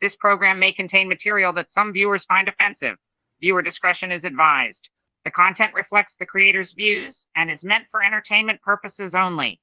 This program may contain material that some viewers find offensive. Viewer discretion is advised. The content reflects the creator's views and is meant for entertainment purposes only.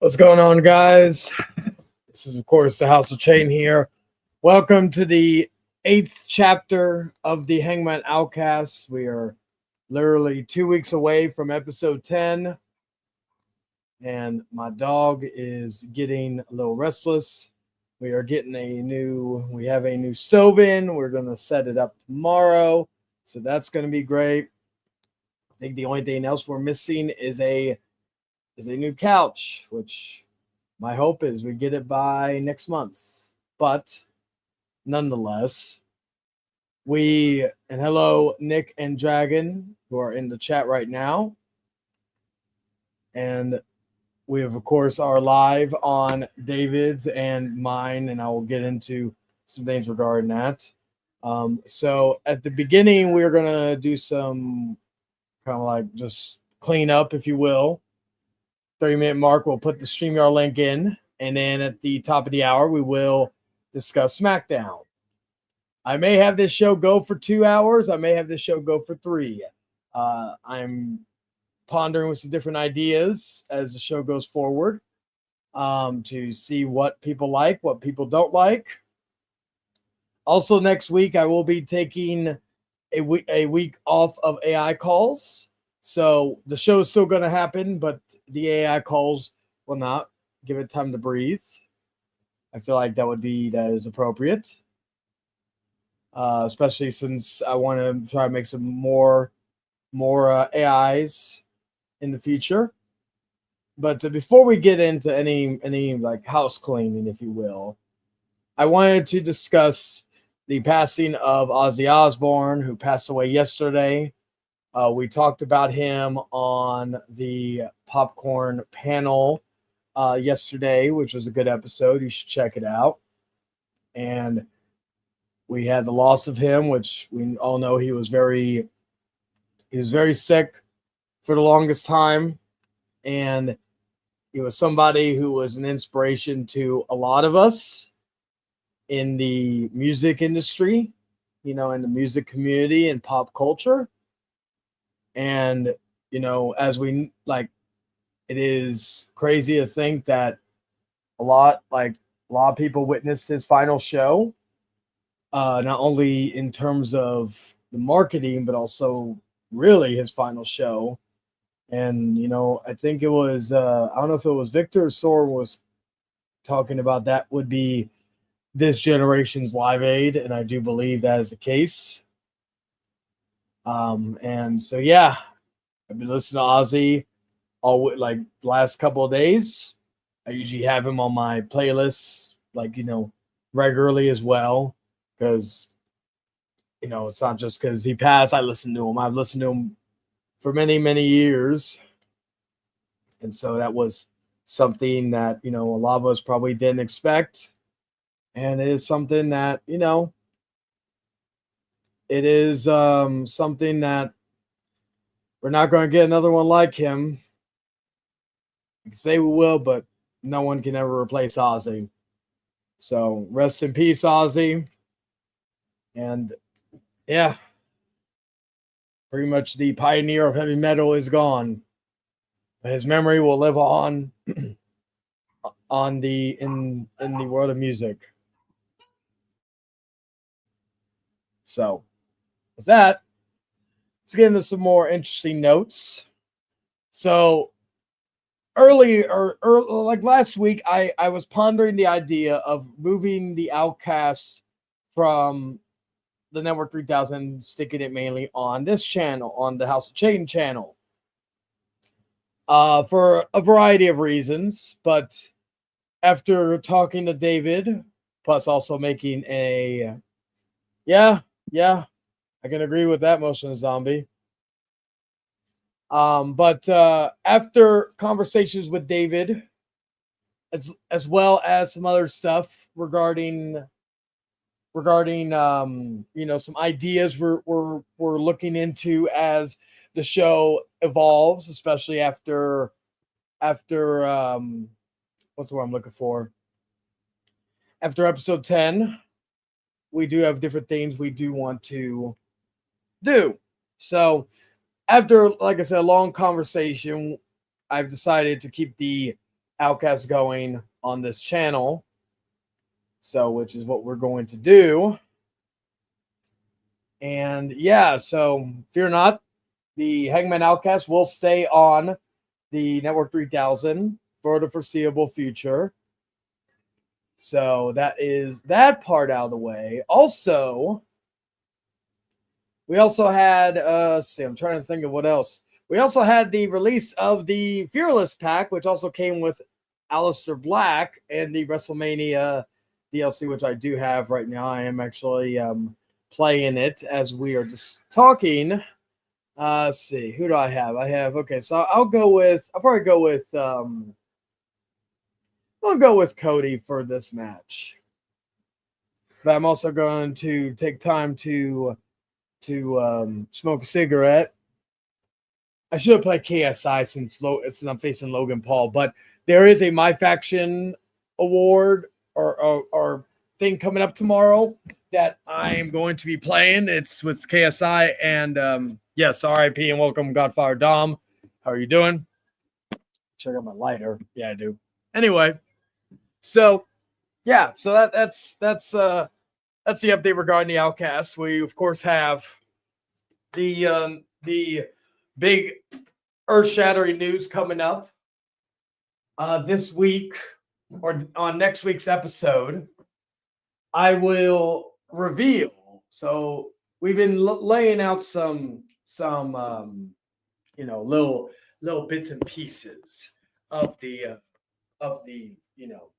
What's going on, guys? This is, of course, the House of Chain here. Welcome to the 8th chapter of the Hangman Outcast. We are literally 2 weeks away from episode 10, and my dog is getting a little restless. We have a new stove in. We're going to set it up tomorrow, so that's going to be great. I think the only thing else we're missing is a new couch, which my hope is we get it by next month. But nonetheless, hello, Nick and Dragon, who are in the chat right now. And we of course, are live on David's and mine, and I will get into some things regarding that. So at the beginning, we're going to do some kind of like just clean up, if you will. 30-minute mark, we'll put the StreamYard link in, and then at the top of the hour, we will discuss Smackdown. I may have this show go for 2 hours. I may have this show go for 3. I'm pondering with some different ideas as the show goes forward to see what people like, what people don't like. Also, next week, I will be taking a week off of AI calls. So the show is still going to happen, but the AI calls will not. Give it time to breathe. I feel like that is appropriate. Especially since I want to try to make some more AIs in the future. But before we get into any like house cleaning, if you will, I wanted to discuss the passing of Ozzy Osbourne, who passed away yesterday. We talked about him on the Popcorn panel yesterday, which was a good episode. You should check it out. And we had the loss of him, which we all know he was very sick for the longest time. And he was somebody who was an inspiration to a lot of us in the music industry, in the music community and pop culture. And, as we like, it is crazy to think that a lot of people witnessed his final show, not only in terms of the marketing, but also really his final show. And, I think it was, I don't know if it was Victor or Soren was talking about that would be this generation's Live Aid. And I do believe that is the case. And so, yeah, I've been listening to Ozzy all the last couple of days. I usually have him on my playlists, regularly as well, because, it's not just because he passed. I listen to him. I've listened to him for many, many years. And so that was something that, a lot of us probably didn't expect. And it is something that, it is something that we're not going to get another one like him. We can say we will, but no one can ever replace Ozzy. So rest in peace, Ozzy. And yeah, pretty much the pioneer of heavy metal is gone. His memory will live on in the world of music. So with that, let's get into some more interesting notes. So earlier, like last week, I was pondering the idea of moving the Outcast from the Network 3000, sticking it mainly on this channel, on the House of Chain channel. For a variety of reasons, but after talking to David, plus also making a, yeah, I can agree with that, Motion Zombie. But after conversations with David, as well as some other stuff regarding some ideas we're looking into as the show evolves, especially after what's the word I'm looking for? After episode 10, we do have different things we do want to do. So after, like I said, a long conversation, I've decided to keep the Outcast going on this channel. So, which is what we're going to do. And yeah, so fear not, the Hangman Outcast will stay on the Network 3000 for the foreseeable future. So that is that part out of the way. Also, we also had, I'm trying to think of what else. We also had the release of the Fearless Pack, which also came with Aleister Black and the WrestleMania DLC, which I do have right now. I am actually playing it as we are just talking. Let's see, who do I have? Okay, so I'll probably go with, I'll go with Cody for this match. But I'm also going to take time to smoke a cigarette. I should have played KSI since I'm facing Logan Paul, but there is a My Faction award or thing coming up tomorrow that I am going to be playing. It's with KSI and yes, RIP and welcome Godfather Dom. How are you doing? Check out my lighter. Yeah, I do. Anyway, so yeah, so that's the update regarding the Outcast. We of course have the big earth-shattering news coming up this week or on next week's episode. I will reveal. So we've been laying out some little bits and pieces of the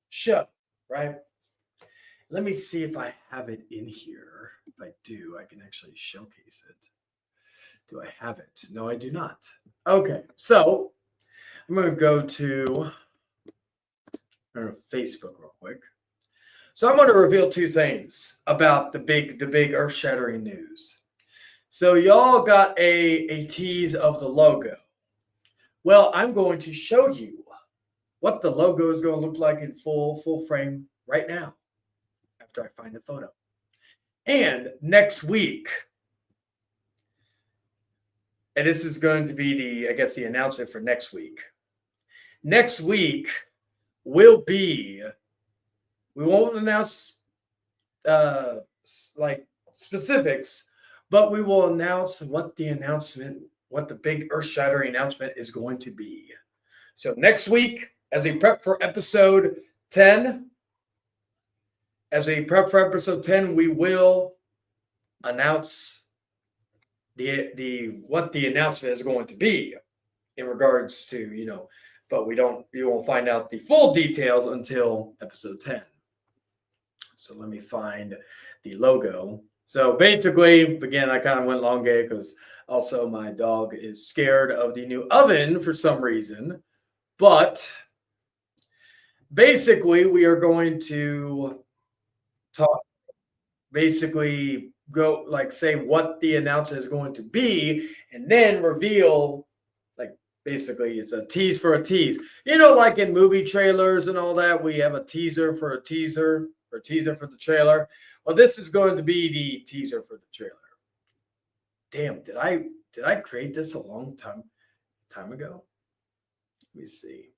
show, right? Let me see if I have it in here. If I do, I can actually showcase it. Do I have it? No, I do not. Okay, so I'm going to go to Facebook real quick. So I'm going to reveal two things about the big earth-shattering news. So y'all got a tease of the logo. Well, I'm going to show you what the logo is going to look like in full frame right now after I find the photo. And next week, and this is going to be the announcement for next week. Next week will be, we won't announce like specifics, but we will announce what the big earth-shattering announcement is going to be. So next week, as we prep for episode 10, we will announce what the announcement is going to be in regards to, but you won't find out the full details until episode 10. So let me find the logo. So basically, again, I kind of went elongated because also my dog is scared of the new oven for some reason. But basically, we are going to say what the announcement is going to be, and then reveal, basically it's a tease for a tease. Like in movie trailers and all that, we have a teaser for a teaser or teaser for the trailer. Well, this is going to be the teaser for the trailer. Damn, did I create this a long time ago? Let me see.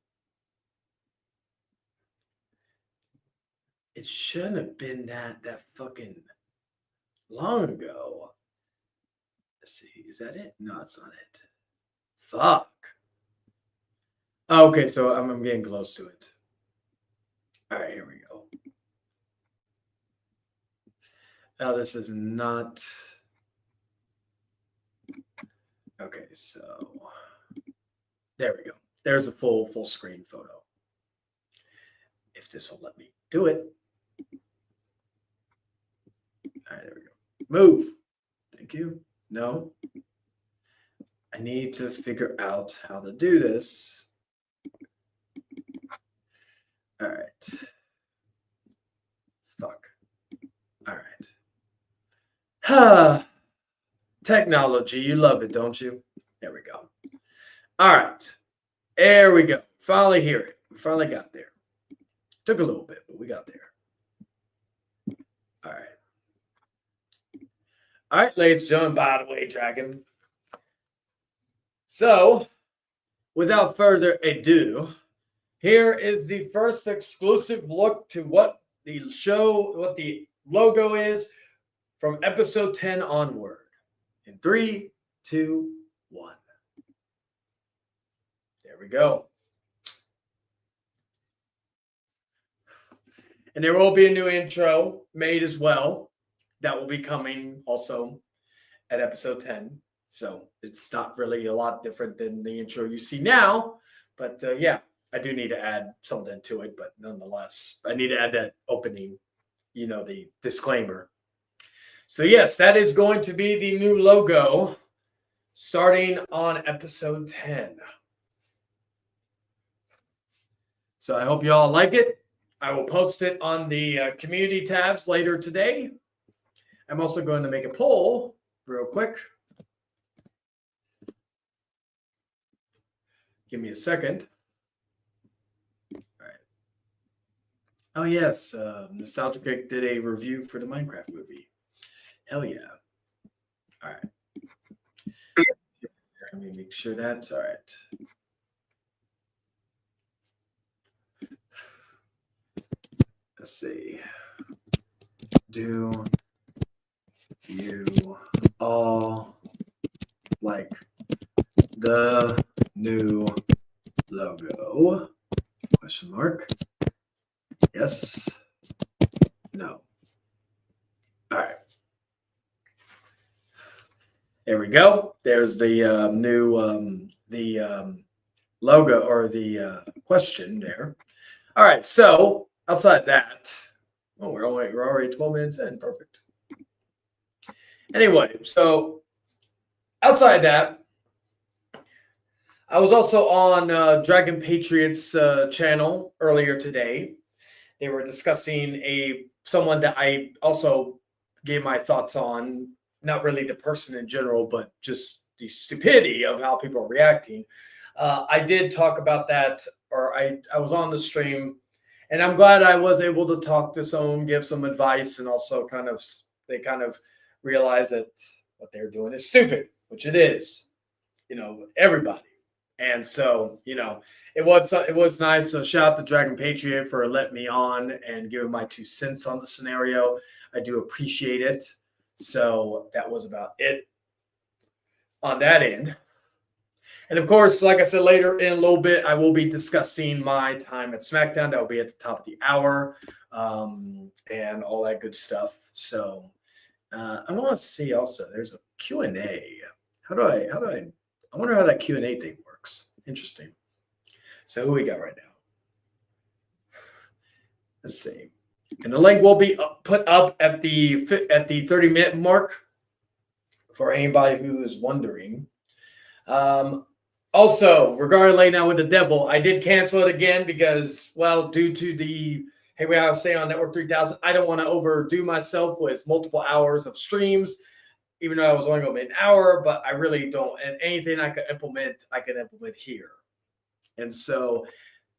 It shouldn't have been that fucking long ago. Let's see, is that it? No, it's not it. Fuck. Okay, so I'm getting close to it. All right, here we go. Oh, this is not. Okay, so there we go. There's a full screen photo. If this will let me do it. All right, there we go. Move. Thank you. No. I need to figure out how to do this. All right. Fuck. All right. Technology, you love it, don't you? There we go. All right. There we go. Finally hear it. We finally got there. Took a little bit, but we got there. All right. All right, ladies and gentlemen, by the way, Dragon. So, without further ado, here is the first exclusive look to what the logo is from episode 10 onward. In 3, 2, 1. There we go. And there will be a new intro made as well that will be coming also at episode 10. So it's not really a lot different than the intro you see now. But yeah, I do need to add something to it. But nonetheless, I need to add that opening, the disclaimer. So yes, that is going to be the new logo starting on episode 10. So I hope you all like it. I will post it on the community tabs later today. I'm also going to make a poll real quick. Give me a second. All right. Oh, yes. Nostalgic did a review for the Minecraft movie. Hell yeah. All right. Let me make sure that's all right. Let's see. Do you all like the new logo? Question mark. Yes. No. All right. There we go. There's the new logo or the question there. All right. So outside that, we're already 12 minutes in. Perfect. Anyway, so outside that, I was also on Dragon Patriots channel earlier today. They were discussing someone that I also gave my thoughts on, not really the person in general, but just the stupidity of how people are reacting. I did talk about that, or I was on the stream, and I'm glad I was able to talk to someone, give some advice, and also they kind of realize that what they're doing is stupid, which it is, everybody. And so, it was nice. So shout out to Dragon Patriot for letting me on and giving my 2 cents on the scenario. I do appreciate it. So that was about it on that end. And of course, like I said, later in a little bit, I will be discussing my time at Smackdown. That will be at the top of the hour and all that good stuff. So I want to see also, there's a Q&A. I wonder how that Q&A thing works. Interesting. So who we got right now? Let's see. And the link will be put up at the 30-minute mark for anybody who is wondering. Also, regarding Lay Down with the Devil, I did cancel it again because, well, due to the Hey We Gotta Stay on Network 3000, I don't want to overdo myself with multiple hours of streams, even though I was only going to be an hour, but I really don't. And anything I could implement here. And so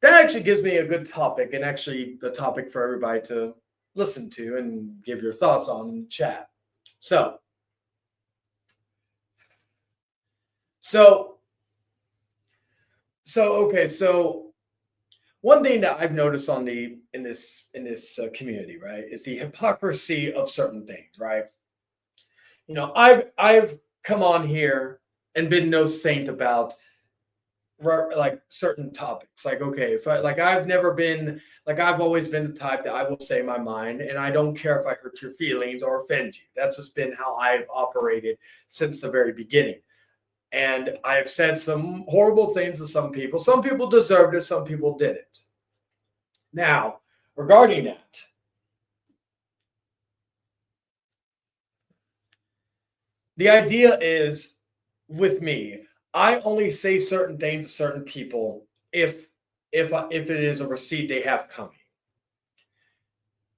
that actually gives me a good topic, and actually the topic for everybody to listen to and give your thoughts on in the chat. So okay. So one thing that I've noticed in this community, right, is the hypocrisy of certain things, right? I've come on here and been no saint about like certain topics. Like, okay, if I like, I've never been like, I've always been the type that I will say my mind, and I don't care if I hurt your feelings or offend you. That's just been how I've operated since the very beginning. And I've said some horrible things to some people. Some people deserved it, some people didn't. Now, regarding that, the idea is with me, I only say certain things to certain people if it is a receipt they have coming.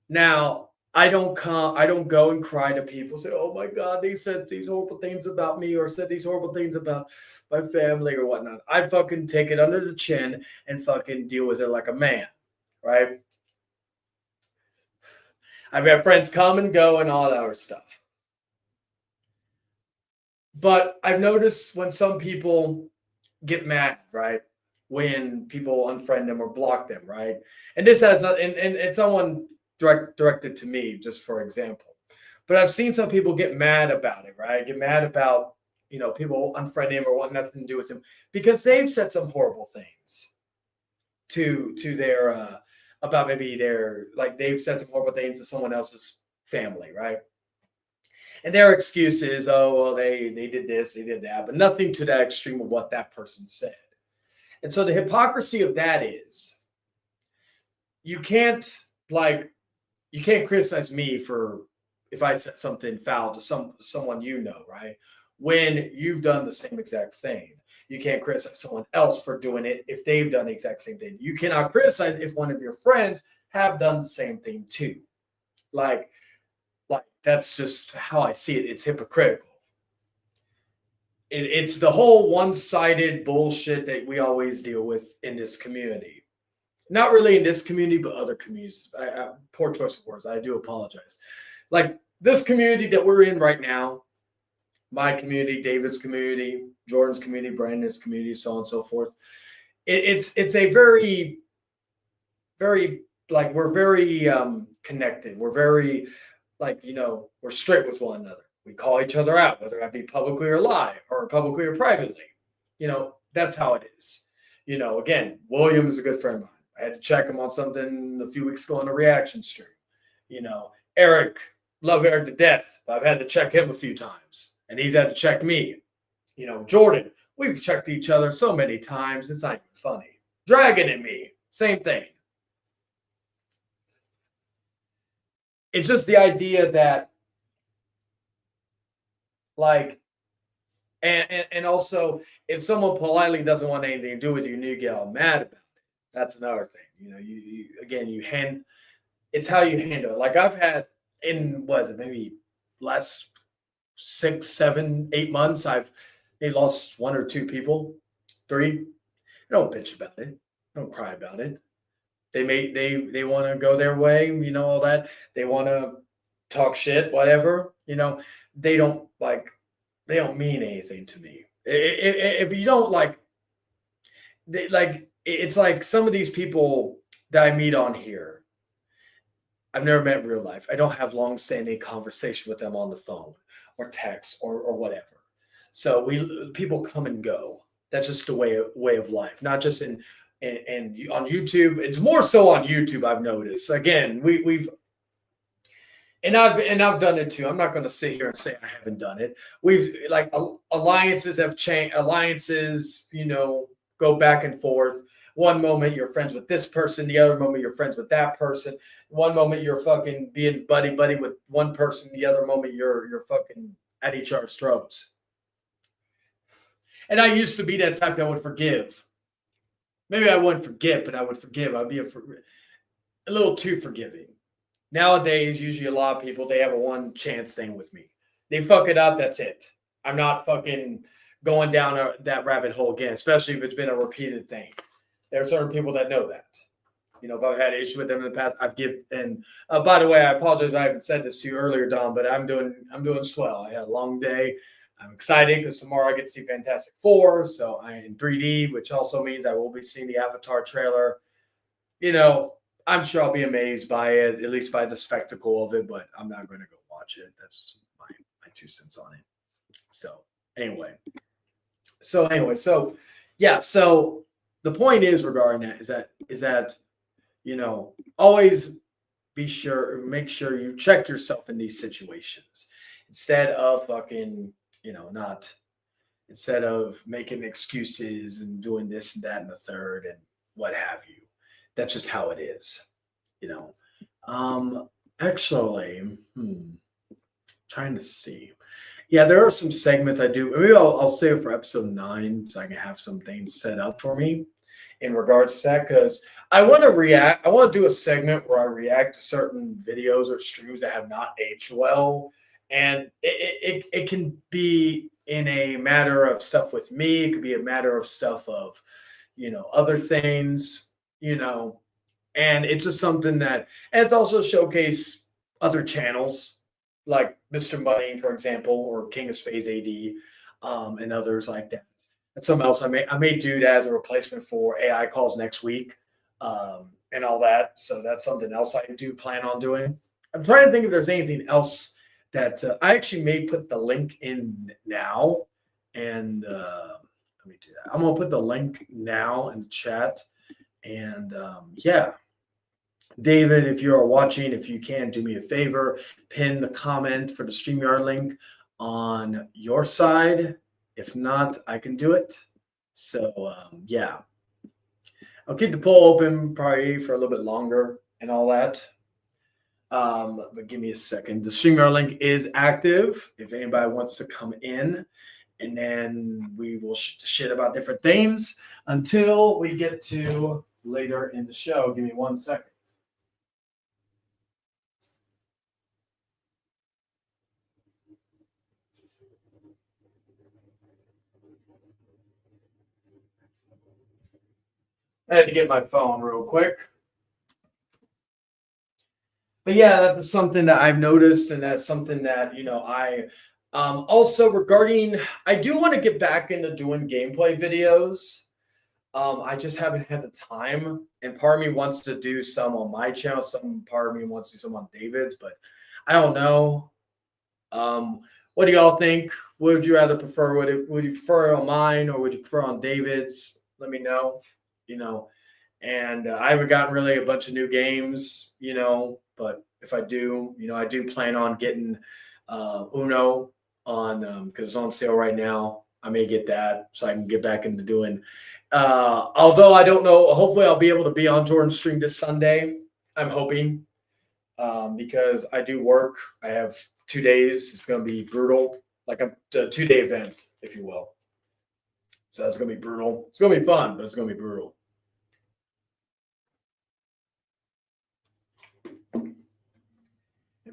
Now, I don't go and cry to people, say, oh my God, they said these horrible things about me or said these horrible things about my family or whatnot. I fucking take it under the chin and fucking deal with it like a man, right? I've had friends come and go and all that other stuff. But I've noticed when some people get mad, right? When people unfriend them or block them, right? And this has and someone directed to me, just for example. But I've seen some people get mad about it, right? Get mad about, people unfriend him or want nothing to do with him because they've said some horrible things to their about maybe their, like, they've said some horrible things to someone else's family, right? And their excuse is, oh well, they did this, they did that, but nothing to that extreme of what that person said. And so the hypocrisy of that is you can't like you can't criticize me for if I said something foul to someone, right? When you've done the same exact thing. You can't criticize someone else for doing it if they've done the exact same thing. You cannot criticize if one of your friends have done the same thing too. Like that's just how I see it. It's hypocritical. It's the whole one-sided bullshit that we always deal with in this community. Not really in this community, but other communities. Poor choice of words. I do apologize. Like this community that we're in right now, my community, David's community, Jordan's community, Brandon's community, so on and so forth. It's a very, very, like, we're very connected. We're very, like, we're straight with one another. We call each other out, whether that be publicly or live or publicly or privately. That's how it is. Again, William is a good friend of mine. I had to check him on something a few weeks ago on a reaction stream. Eric, love Eric to death. But I've had to check him a few times, and he's had to check me. Jordan, we've checked each other so many times, it's not even funny. Dragon and me, same thing. It's just the idea that, like, and also, if someone politely doesn't want anything to do with you and you get all mad about it, that's another thing. It's how you handle it. Like I've had maybe last 6, 7, 8 months, they lost 1 or 2 people, 3. Don't bitch about it. Don't cry about it. They want to go their way, all that. They want to talk shit, whatever. They don't mean anything to me. If you don't it's like some of these people that I meet on here, I've never met in real life. I don't have long-standing conversation with them on the phone or text or whatever. So people come and go. That's just a way of life, not just in on YouTube. It's more so on YouTube, I've noticed. Again, I've done it too. I'm not going to sit here and say I haven't done it. We've alliances have changed. Alliances, go back and forth. One moment you're friends with this person, the other moment you're friends with that person. One moment you're fucking being buddy with one person, the other moment you're fucking at each other's throats. And I used to be that type that would forgive. Maybe I wouldn't forget, but I would forgive. I'd be a little too forgiving. Nowadays, usually a lot of people, they have a one chance thing with me. They fuck it up, that's it. I'm not fucking going down that rabbit hole again, especially if it's been a repeated thing. There are certain people that know that. If I've had issue with them in the past, and by the way, I apologize I haven't said this to you earlier, Don, but I'm doing swell. I had a long day. I'm excited because tomorrow I get to see Fantastic Four, so I'm in 3D, which also means I will be seeing the Avatar trailer. I'm sure I'll be amazed by it, at least by the spectacle of it, but I'm not going to go watch it. That's my 2 cents on it. So anyway, Yeah. So the point is regarding that is that always make sure you check yourself in these situations instead of fucking not instead of making excuses and doing this and that and the third and what have you. That's just how it is, you know. Um, actually, trying to see. Yeah, there are some segments I do. Maybe I'll save it for episode 9 so I can have some things set up for me in regards to that because I want to react. I want to do a segment where I react to certain videos or streams that have not aged well, and it can be in a matter of stuff with me. It could be a matter of stuff of other things, and it's just something that, and it's also showcase other channels like Mr. Money, for example, or King of Spades AD, and others like that. That's something else I may do that as a replacement for AI calls next week, and all that. So that's something else I do plan on doing. I'm trying to think if there's anything else that I actually may put the link in now, and let me do that. I'm gonna put the link now in the chat, and yeah. David, if you are watching, if you can do me a favor, pin the comment for the StreamYard link on your side. If not, I can do it. So yeah, I'll keep the poll open probably for a little bit longer and all that. But give me a second. The StreamYard link is active if anybody wants to come in, and then we will shit about different things until we get to later in the show. Give me 1 second. I had to get my phone real quick. But yeah, that's something that I've noticed, and that's something that I also regarding. I do want to get back into doing gameplay videos. I just haven't had the time, and part of me wants to do some on my channel. Some part of me wants to do some on David's, but I don't know. What do y'all think? Would you rather prefer? Would you prefer on mine or would you prefer on David's? Let me know. And I haven't gotten really a bunch of new games, but if I do, I do plan on getting Uno on because it's on sale right now. I may get that so I can get back into doing. Although I don't know, hopefully I'll be able to be on Jordan's stream this Sunday. I'm hoping because I do work. I have 2 days. It's going to be brutal, like a 2-day event, if you will. So that's going to be brutal. It's going to be fun, but it's going to be brutal.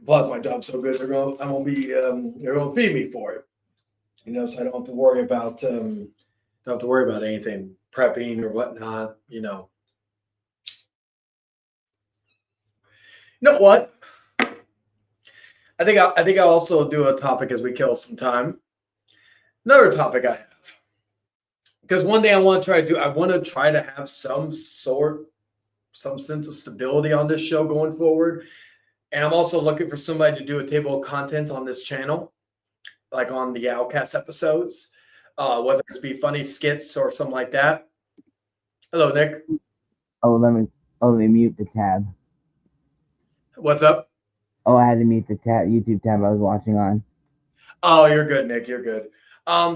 Plus, my job's so good, they're gonna feed me for it. So I don't have to worry about anything prepping or whatnot. You know what? I think I'll also do a topic as we kill some time. Another topic I have, because one thing I want to try to have some sense of stability on this show going forward. And I'm also looking for somebody to do a table of contents on this channel, like on the Outcast episodes, whether it's be funny skits or something like that. Hello, Nick. Let me mute the tab. What's up? I had to mute the YouTube tab I was watching on. Oh, you're good, Nick. You're good.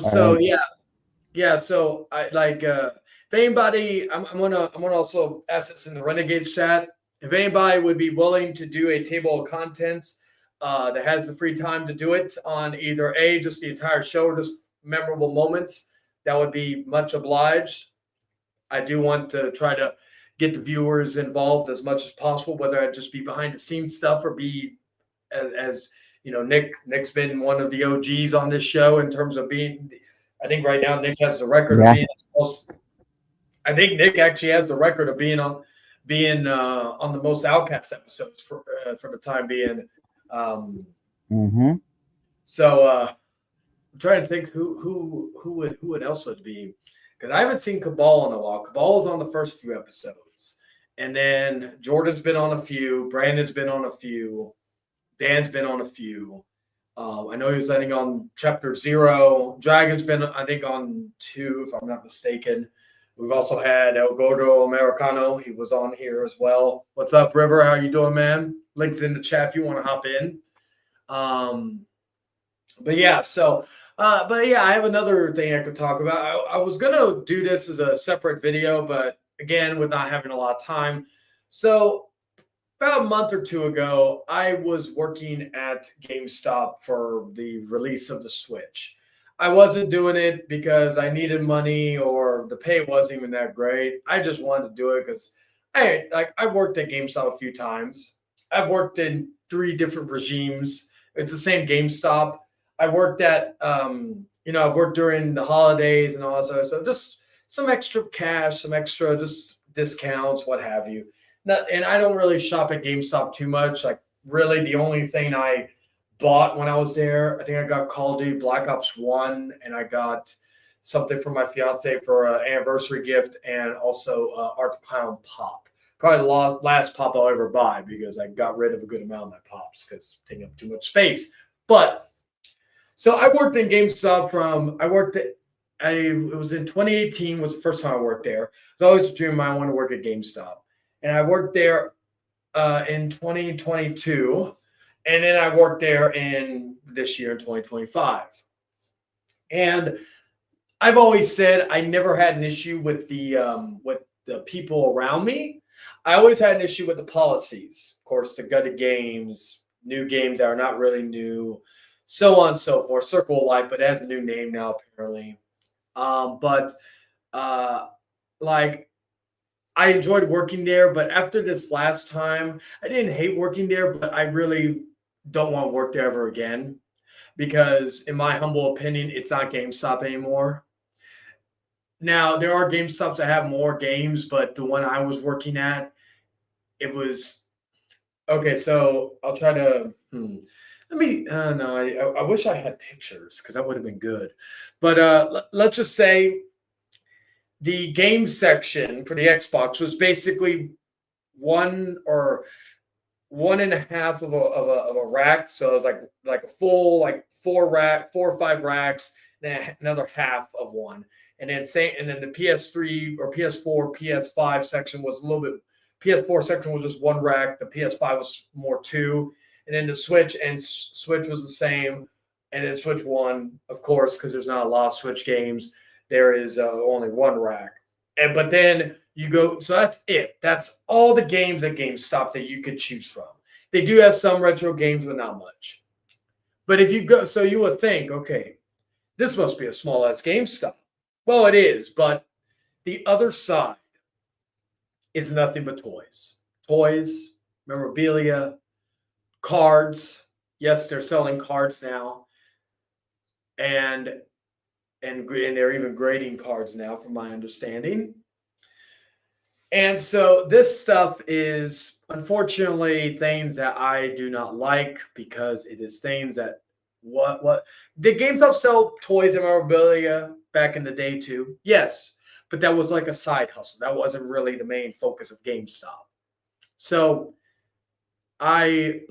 So right. Yeah. So I like if anybody, I'm gonna also ask this in the Renegades chat. If anybody would be willing to do a table of contents that has the free time to do it on either just the entire show or just memorable moments, that would be much obliged. I do want to try to get the viewers involved as much as possible, whether it just be behind the scenes stuff or be as Nick's been one of the OGs on this show in terms of being. I think right now Nick has the record of being. I think Nick actually has the record of being on the most Outcast episodes for the time being. So I'm trying to think who else would be, because I haven't seen Cabal in a while. Cabal is on the first few episodes, and then Jordan's been on a few, Brandon's been on a few, Dan's been on a few. I know he was ending on chapter 0. Dragon's been, I think, on 2, if I'm not mistaken. We've also had El Gordo Americano. He was on here as well. What's up, River? How you doing, man? Links in the chat if you want to hop in. But yeah, I have another thing I could talk about. I was gonna do this as a separate video, but again, with not having a lot of time. So about a month or two ago, I was working at GameStop for the release of the Switch. I wasn't doing it because I needed money or the pay wasn't even that great. I just wanted to do it because I've worked at GameStop a few times. I've worked in 3 different regimes. It's the same GameStop. I worked at I've worked during the holidays and all that stuff. So just some extra cash, some extra just discounts, what have you. And I don't really shop at GameStop too much. Like really the only thing I bought when I was there, I think I got Call of Duty Black Ops 1 and I got something for my fiance for an anniversary gift and also Art Clown Pop. Probably the last pop I'll ever buy because I got rid of a good amount of my pops because taking up too much space. But so I worked in GameStop it was in 2018 was the first time I worked there. It was always a dream of mine. I want to work at GameStop. And I worked there in 2022. And then I worked there in this year in 2025. And I've always said I never had an issue with the people around me. I always had an issue with the policies. Of course, the gutted games, new games that are not really new, so on and so forth. Circle of Life, but it has a new name now, apparently. I enjoyed working there, but after this last time, I didn't hate working there, but I really don't want to work there ever again because, in my humble opinion, it's not GameStop anymore. Now, there are GameStops that have more games, but the one I was working at, it was okay. So I'll try to. I wish I had pictures because that would have been good. But let's just say the game section for the Xbox was basically 1 or 1.5 of a rack. So it was like a full 4 or 5 racks, then another half of one. And then the PS3 or PS4, PS5 section was a little bit. PS4 section was just 1 rack. The PS5 was more 2. And then the Switch was the same. And then Switch 1, of course, because there's not a lot of Switch games, there is only 1 rack. But then you go, so that's it. That's all the games at GameStop that you could choose from. They do have some retro games, but not much. But if you go, so you would think, okay, this must be a small-ass GameStop. Well, it is, but the other side is nothing but toys. Toys, memorabilia, cards. Yes, they're selling cards now. And they're even grading cards now, from my understanding. And so this stuff is, unfortunately, things that I do not like because it is things that did GameStop sell toys and memorabilia back in the day too? Yes, but that was like a side hustle. That wasn't really the main focus of GameStop. So I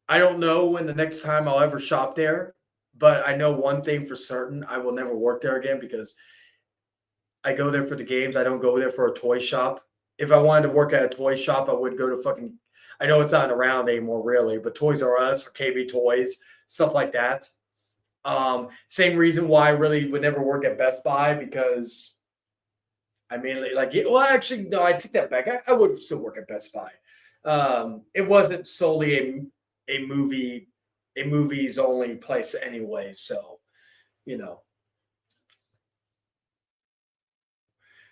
don't know when the next time I'll ever shop there, but I know one thing for certain: I will never work there again because I go there for the games. I don't go there for a toy shop. If I wanted to work at a toy shop, I would go to fucking. I know it's not around anymore, really, but Toys R Us or KB Toys, stuff like that. Same reason why I really would never work at Best Buy because I mainly actually, no, I take that back. I would still work at Best Buy. It wasn't solely a movies only place anyway. So,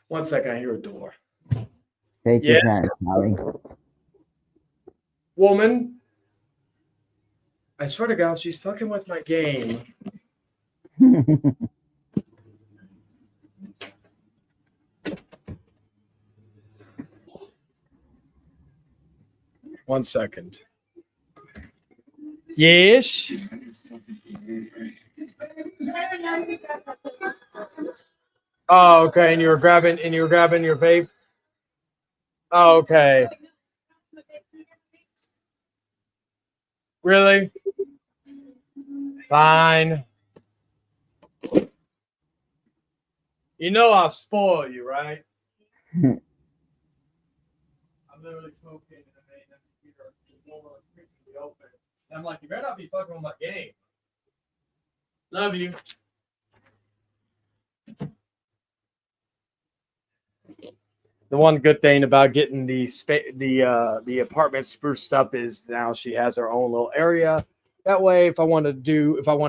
one second, I hear a door. Take your time, Sally. Woman, I swear to God, she's fucking with my game. One second. Yes. Oh, okay. And you were grabbing your vape. Oh, okay. Really? Fine. You know I'll spoil you, right? I'm literally smoking and the computer is normally freaking open. And I'm like, you better not be fucking with my game. Love you. The one good thing about getting the apartment spruced up is now she has her own little area. That way, if I want to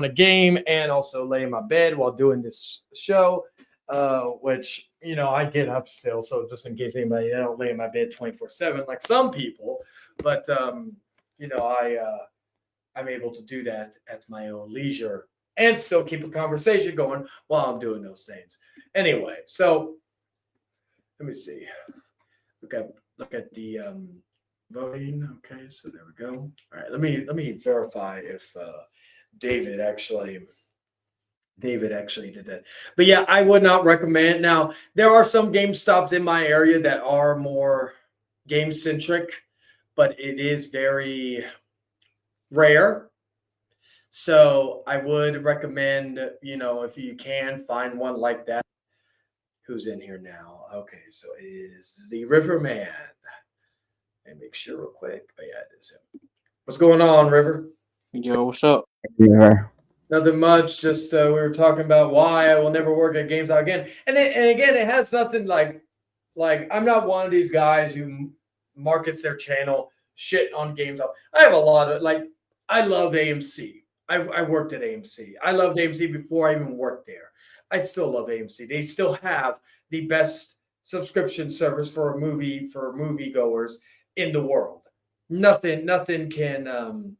game and also lay in my bed while doing this show, which I get up still, so just in case anybody, I don't lay in my bed 24/7 like some people, but I'm able to do that at my own leisure and still keep a conversation going while I'm doing those things. Anyway, so let me see. Look at the voting. Okay, so there we go. All right, let me verify if David actually did that. But yeah, I would not recommend. Now, there are some GameStops in my area that are more game centric, but it is very rare. So I would recommend, if you can find one like that. Who's in here now? Okay, so it is the Riverman. And make sure real quick. Oh yeah, it is him. What's going on, River? Yo, what's up? Yeah. Nothing much. Just we were talking about why I will never work at GameStop again. And again, it has nothing like I'm not one of these guys who markets their channel shit on GameStop. I have a lot of I love AMC. I worked at AMC. I loved AMC before I even worked there. I still love AMC. They still have the best subscription service for moviegoers in the world. Nothing can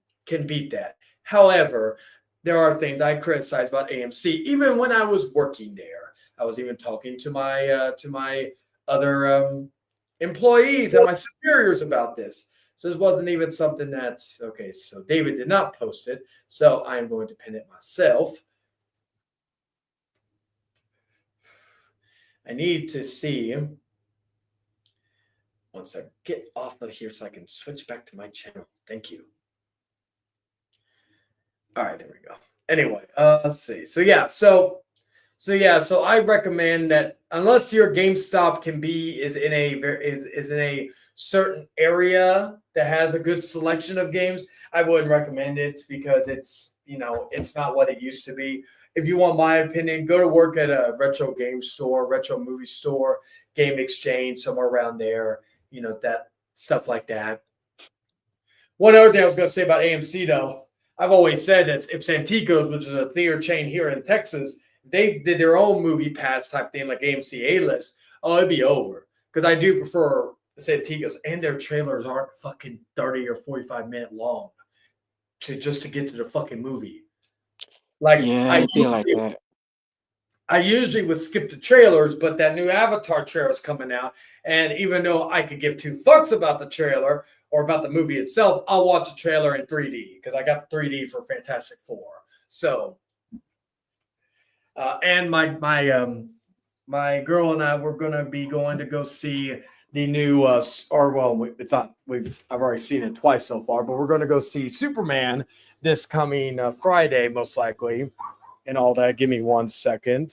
beat that. However, there are things I criticize about AMC. Even when I was working there, I was even talking to my other employees and my superiors about this. So this wasn't even something that's okay. So David did not post it, so I'm going to pin it myself. I need to see once I get off of here so I can switch back to my channel. Thank you. All right, there we go. Anyway, let's see. So I recommend that unless your GameStop is in a certain area that has a good selection of games, I wouldn't recommend it because it's not what it used to be. If you want my opinion, go to work at a retro game store, retro movie store, game exchange, somewhere around there, that stuff like that. One other thing I was going to say about AMC, though, I've always said that if Santikos, which is a theater chain here in Texas, they did their own movie pass type thing like AMC A-list, it'd be over. Because I do prefer Santikos, and their trailers aren't fucking 30 or 45-minute long just to get to the fucking movie. I feel like that. I usually would skip the trailers, but that new Avatar trailer is coming out. And even though I could give two fucks about the trailer or about the movie itself, I'll watch the trailer in 3D because I got 3D for Fantastic Four. So, and my girl and I were going to go see the new, it's not, I've already seen it twice so far, but we're going to go see Superman this coming Friday, most likely. And all that. Give me 1 second.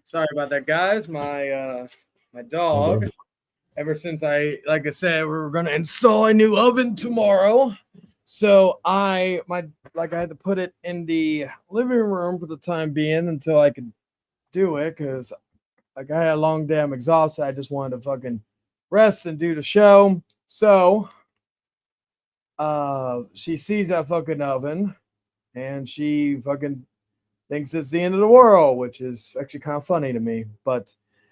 Sorry about that, guys. My dog. Ever since like I said, we're gonna install a new oven tomorrow. So I had to put it in the living room for the time being until I could do it because I had a long day. I'm exhausted. I just wanted to fucking rest and do the show. So she sees that fucking oven and she fucking thinks it's the end of the world, which is actually kind of funny to me.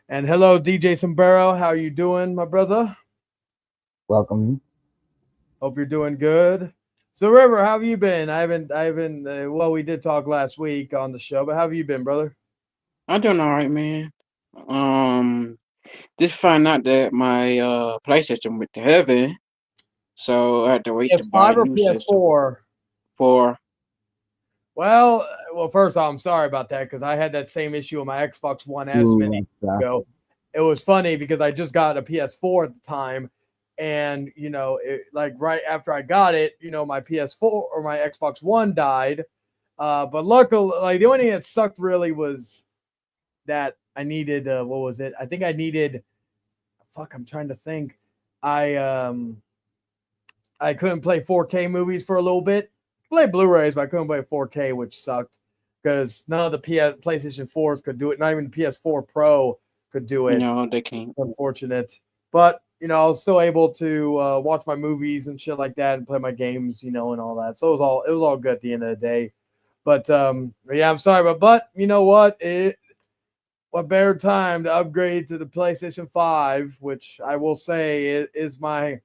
And hello, DJ Sombrero. How are you doing, my brother? Welcome. Hope you're doing good. So River, how have you been? I haven't. Well, we did talk last week on the show, but how have you been, brother? I'm doing all right, man. Just find out that my PlayStation went to heaven, so I had to wait to buy a PS5 or new system PS4? for. Well, first off, I'm sorry about that because I had that same issue with my Xbox One S many Ooh, years ago. It was funny because I just got a PS4 at the time, and like right after I got it, my PS4 or my Xbox One died. But luckily, like the only thing that sucked really was that I needed what was it? I think I needed. Fuck, I'm trying to think. I um I couldn't play 4K movies for a little bit. Play Blu-rays, but I couldn't play 4K, which sucked because none of the PlayStation 4s could do it. Not even the PS4 Pro could do it. They can't. Unfortunate, but I was still able to watch my movies and shit like that and play my games, and all that. So it was all good at the end of the day. But yeah, I'm sorry, but you know what? What better time to upgrade to the PlayStation 5, which I will say is my,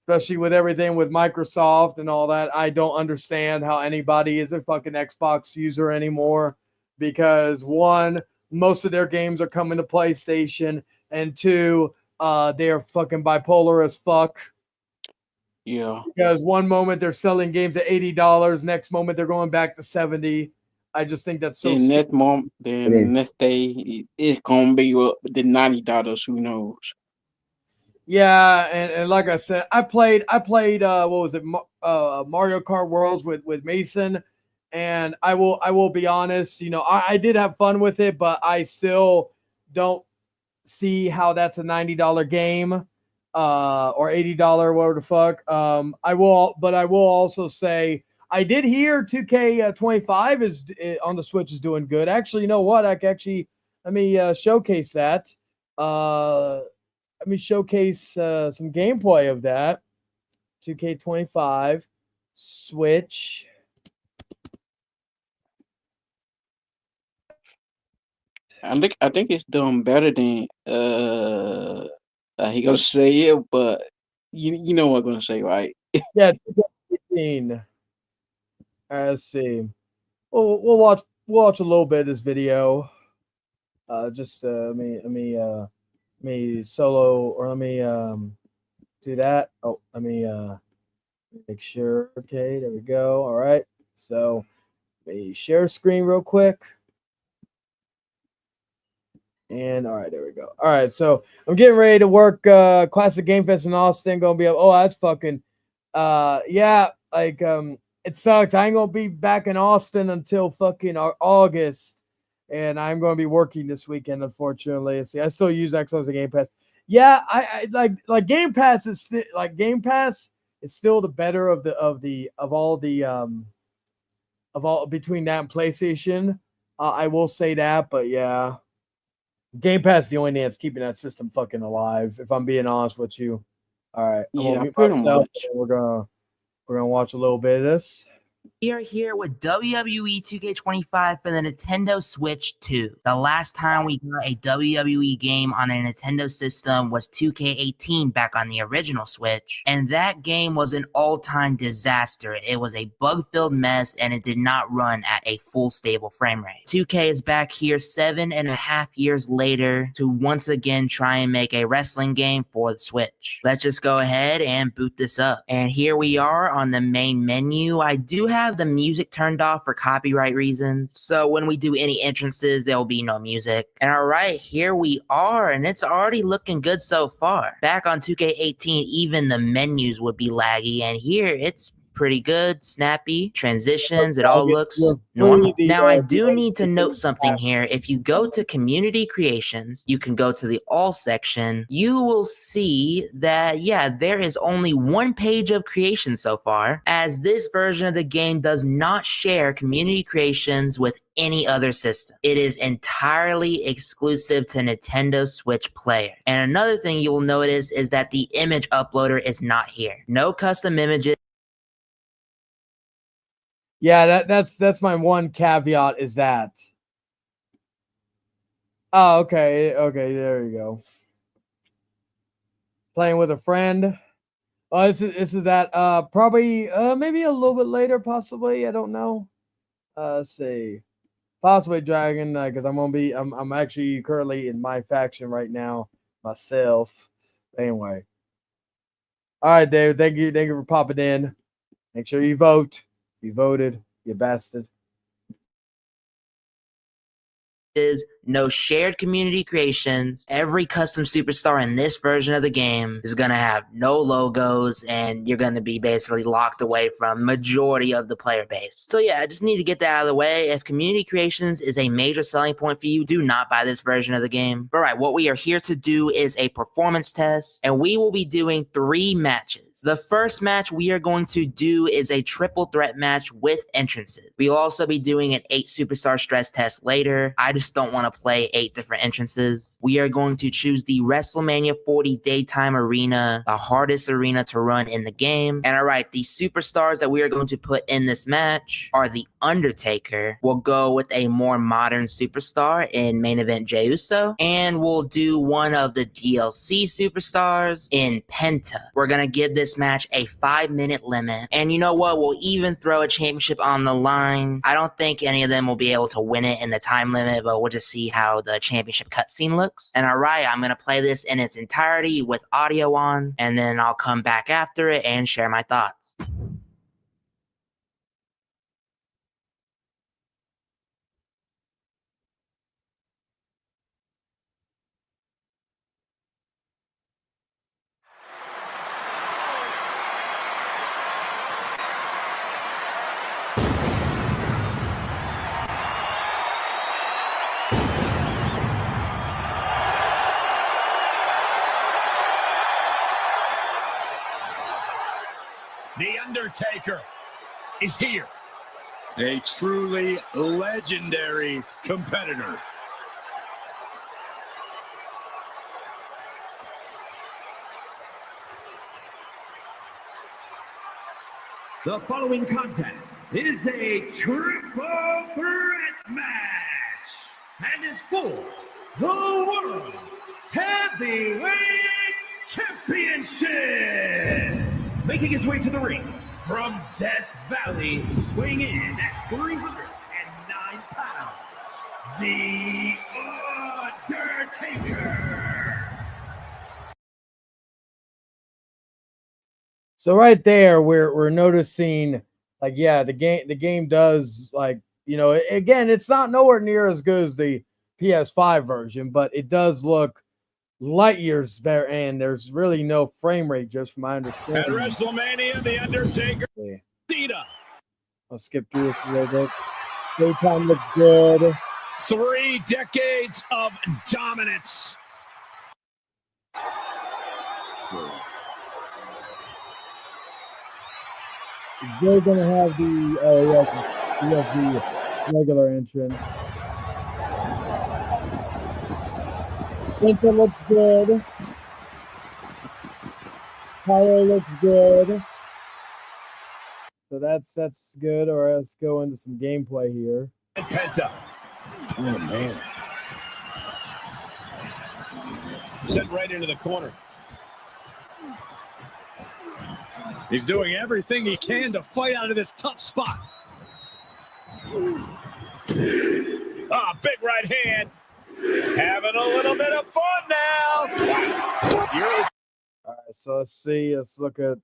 especially with everything with Microsoft and all that. I don't understand how anybody is a fucking Xbox user anymore because one, most of their games are coming to PlayStation, and two, they're fucking bipolar as fuck. Yeah. Because one moment they're selling games at $80, next moment they're going back to 70. I just think that's so. Then next day it's gonna be up the $90. Who knows? Yeah, and like I said, I played what was it, Mario Kart Worlds with Mason, and I will be honest, I did have fun with it, but I still don't see how that's a $90 game, or $80, whatever the fuck. I will also say I did hear 2K25 is on the Switch is doing good. Actually, you know what? I can actually let me showcase that. Let me showcase some gameplay of that. 2K25 Switch. I think it's doing better than he gonna say it, but you know what I'm gonna say, right? Yeah, 2K15. All right, let's see. We'll watch a little bit of this video. Just let me solo, or let me do that. Oh, let me make sure. Okay, there we go. All right. So let me share screen real quick. And all right, there we go. All right, so I'm getting ready to work Classic Game Fest in Austin. Gonna be up. Oh, that's fucking yeah, like it sucks. I ain't gonna be back in Austin until fucking August. And I'm gonna be working this weekend, unfortunately. See, I still use Xbox and Game Pass. Yeah, I like Game Pass is Game Pass is still the better of all between that and PlayStation. I will say that, but yeah. Game Pass is the only thing that's keeping that system fucking alive, if I'm being honest with you. All right, I'm gonna Yeah, mute pretty myself. much. And we're gonna watch a little bit of this. We are here with WWE 2K25 for the Nintendo Switch 2. The last time we got a WWE game on a Nintendo system was 2K18 back on the original Switch, and that game was an all-time disaster. It was a bug-filled mess, and it did not run at a full stable frame rate. 2K is back here 7.5 years later to once again try and make a wrestling game for the Switch. Let's just go ahead and boot this up. And here we are on the main menu. I do have the music turned off for copyright reasons, so when we do any entrances there will be no music. And all right, here we are, and it's already looking good so far. Back on 2K18 even the menus would be laggy, and here it's pretty good, snappy transitions. It all looks normal. Now I do need to note something here. If you go to community creations, you can go to the all section. You will see that there is only one page of creation so far, as this version of the game does not share community creations with any other system. It is entirely exclusive to Nintendo Switch player. And another thing you will notice is that the image uploader is not here. No custom images. Yeah, that's my one caveat is that. Oh, okay, there you go. Playing with a friend. Oh, this is that probably maybe a little bit later, possibly. I don't know. Let's see. Possibly Dragon, because I'm actually currently in my faction right now myself. Anyway. All right, Dave. Thank you for popping in. Make sure you vote. You voted, you bastard. Is no shared community creations. Every custom superstar in this version of the game is going to have no logos, and you're going to be basically locked away from majority of the player base. So yeah, I just need to get that out of the way. If community creations is a major selling point for you, do not buy this version of the game. All right, what we are here to do is a performance test, and we will be doing 3 matches. The first match we are going to do is a triple threat match with entrances. We'll also be doing an 8 superstar stress test later. I just don't want to play 8 different entrances. We are going to choose the WrestleMania 40 daytime arena, the hardest arena to run in the game. And all right, the superstars that we are going to put in this match are the Undertaker. We'll go with a more modern superstar in main event Jey Uso, and we'll do one of the DLC superstars in Penta. We're gonna give this match a 5-minute limit, and you know what? We'll even throw a championship on the line. I don't think any of them will be able to win it in the time limit, but we'll just see how the championship cutscene looks. And all right, I'm gonna play this in its entirety with audio on, and then I'll come back after it and share my thoughts. The Undertaker is here. A truly legendary competitor. The following contest is a triple threat match and is for the World Heavyweight Championship. Making his way to the ring from Death Valley, weighing in at 309 pounds, The Undertaker. So right there, we're noticing, like, yeah, the game does, like, you know, again, it's not nowhere near as good as the PS5 version, but it does look light years better, and there's really no frame rate, just from my understanding. At WrestleMania, The Undertaker, Cena. I'll skip through this a little bit. Daytime looks good. 3 decades of dominance. They're gonna have the the regular entrance. Penta looks good. Pyro looks good. So that's good. Or let's go into some gameplay here. And Penta. Oh man. Set right into the corner. He's doing everything he can to fight out of this tough spot. Big right hand. Having a little bit of fun now. All right, so let's see. Let's look at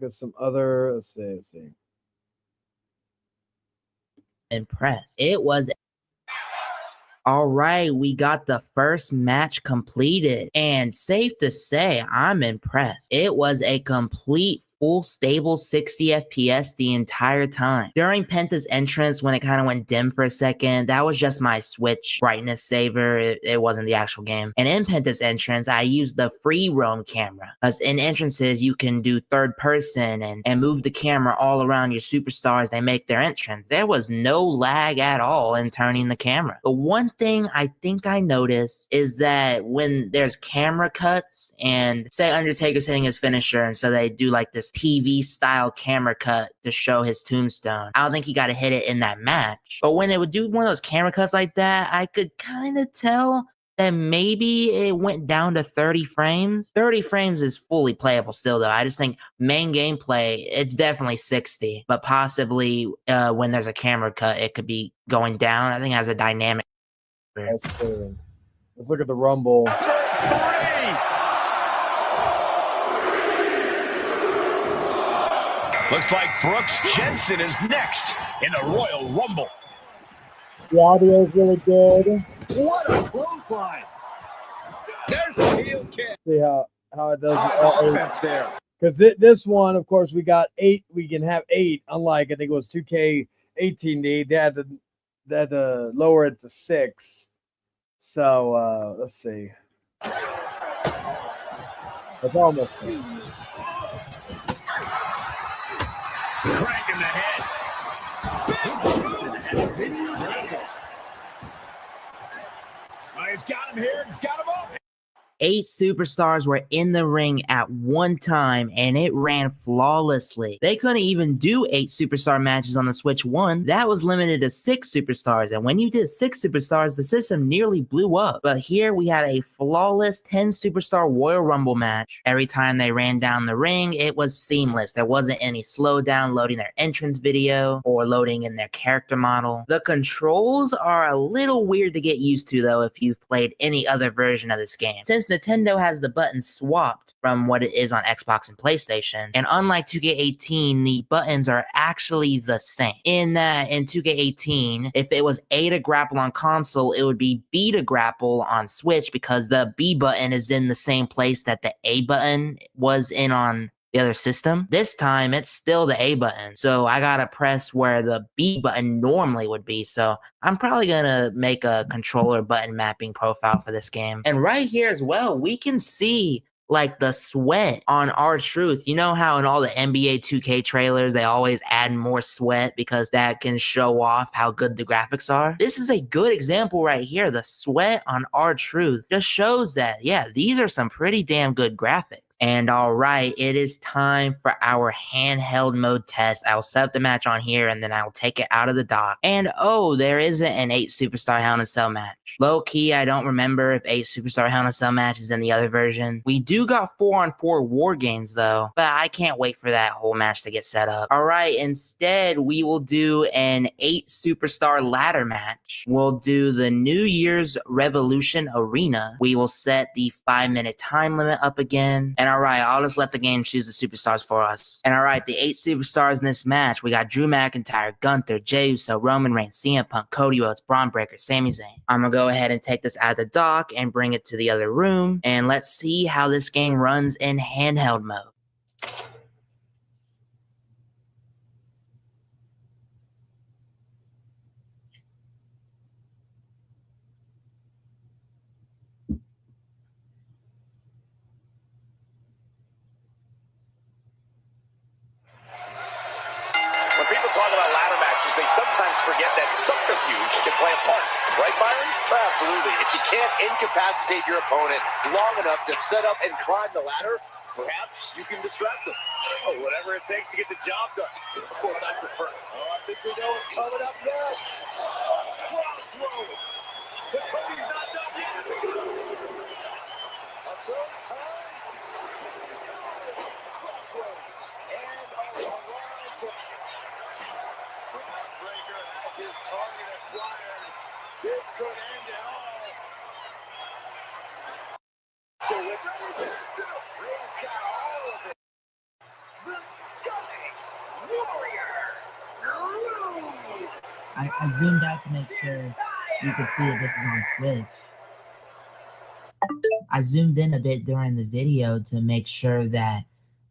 some other. Let's see. Impressed. It was. All right, we got the first match completed, and safe to say, I'm impressed. It was a complete full stable 60 FPS the entire time. During Penta's entrance, when it kind of went dim for a second, that was just my Switch brightness saver. It wasn't the actual game. And in Penta's entrance, I used the free roam camera, because in entrances, you can do third person and move the camera all around your superstars. They make their entrance. There was no lag at all in turning the camera. The one thing I think I noticed is that when there's camera cuts and say Undertaker's hitting his finisher, and so they do like this TV style camera cut to show his tombstone, I don't think he got to hit it in that match. But when they would do one of those camera cuts like that, I could kind of tell then maybe it went down to 30 frames. 30 frames is fully playable still, though. I just think main gameplay, it's definitely 60, but possibly when there's a camera cut, it could be going down. I think it has a dynamic. Let's look at the Rumble. Looks like Brooks Jensen is next in the Royal Rumble. The audio is really good. What a clothesline! There's the heel kick. See how it does. Offense there. Because this one, of course, we got 8. We can have 8. Unlike I think it was 2K18D, they had to lower it to 6. So let's see. It's almost there. Crank in the head. Well, he's got him here. He's got him up. 8 superstars were in the ring at one time, and it ran flawlessly. They couldn't even do 8 superstar matches on the Switch 1. That was limited to 6 superstars, and when you did 6 superstars, the system nearly blew up. But here we had a flawless 10 superstar Royal Rumble match. Every time they ran down the ring, it was seamless. There wasn't any slowdown loading their entrance video or loading in their character model. The controls are a little weird to get used to, though, if you've played any other version of this game. Since Nintendo has the buttons swapped from what it is on Xbox and PlayStation, and unlike 2K18, the buttons are actually the same. In that, in 2K18, if it was A to grapple on console, it would be B to grapple on Switch because the B button is in the same place that the A button was in on the other system. This time, it's still the A button. So I gotta press where the B button normally would be. So I'm probably gonna make a controller button mapping profile for this game. And right here as well, we can see like the sweat on R-Truth. You know how in all the NBA 2K trailers, they always add more sweat because that can show off how good the graphics are? This is a good example right here. The sweat on R-Truth just shows that, yeah, these are some pretty damn good graphics. And all right, it is time for our handheld mode test. I'll set up the match on here and then I'll take it out of the dock. And oh, there isn't an 8 superstar Hell in a Cell match. Low key, I don't remember if 8 superstar Hell in a Cell match is in the other version. We do got 4-on-4 war games though, but I can't wait for that whole match to get set up. All right, instead we will do an 8 superstar ladder match. We'll do the New Year's Revolution Arena. We will set the 5-minute time limit up again. And all right, I'll just let the game choose the superstars for us. And all right, the 8 superstars in this match, we got Drew McIntyre, Gunther, Jey Uso, Roman Reigns, CM Punk, Cody Rhodes, Braun Breaker, Sami Zayn. I'm gonna go ahead and take this out of the dock and bring it to the other room. And let's see how this game runs in handheld mode. When people talk about ladder matches, they sometimes forget that subterfuge can play a part. Right, Byron? Absolutely. If you can't incapacitate your opponent long enough to set up and climb the ladder, perhaps you can distract them. Oh, whatever it takes to get the job done. Of course, I prefer. Oh, I think we know what's coming up next. Crossroads. But Cody's not done yet. A third time. Crossroads. And a rise flag. Braun Breaker has his target acquired. This could end it all. So with Reigns got all of it. The Scottish Warrior. I zoomed out to make sure you could see that this is on Switch. I zoomed in a bit during the video to make sure that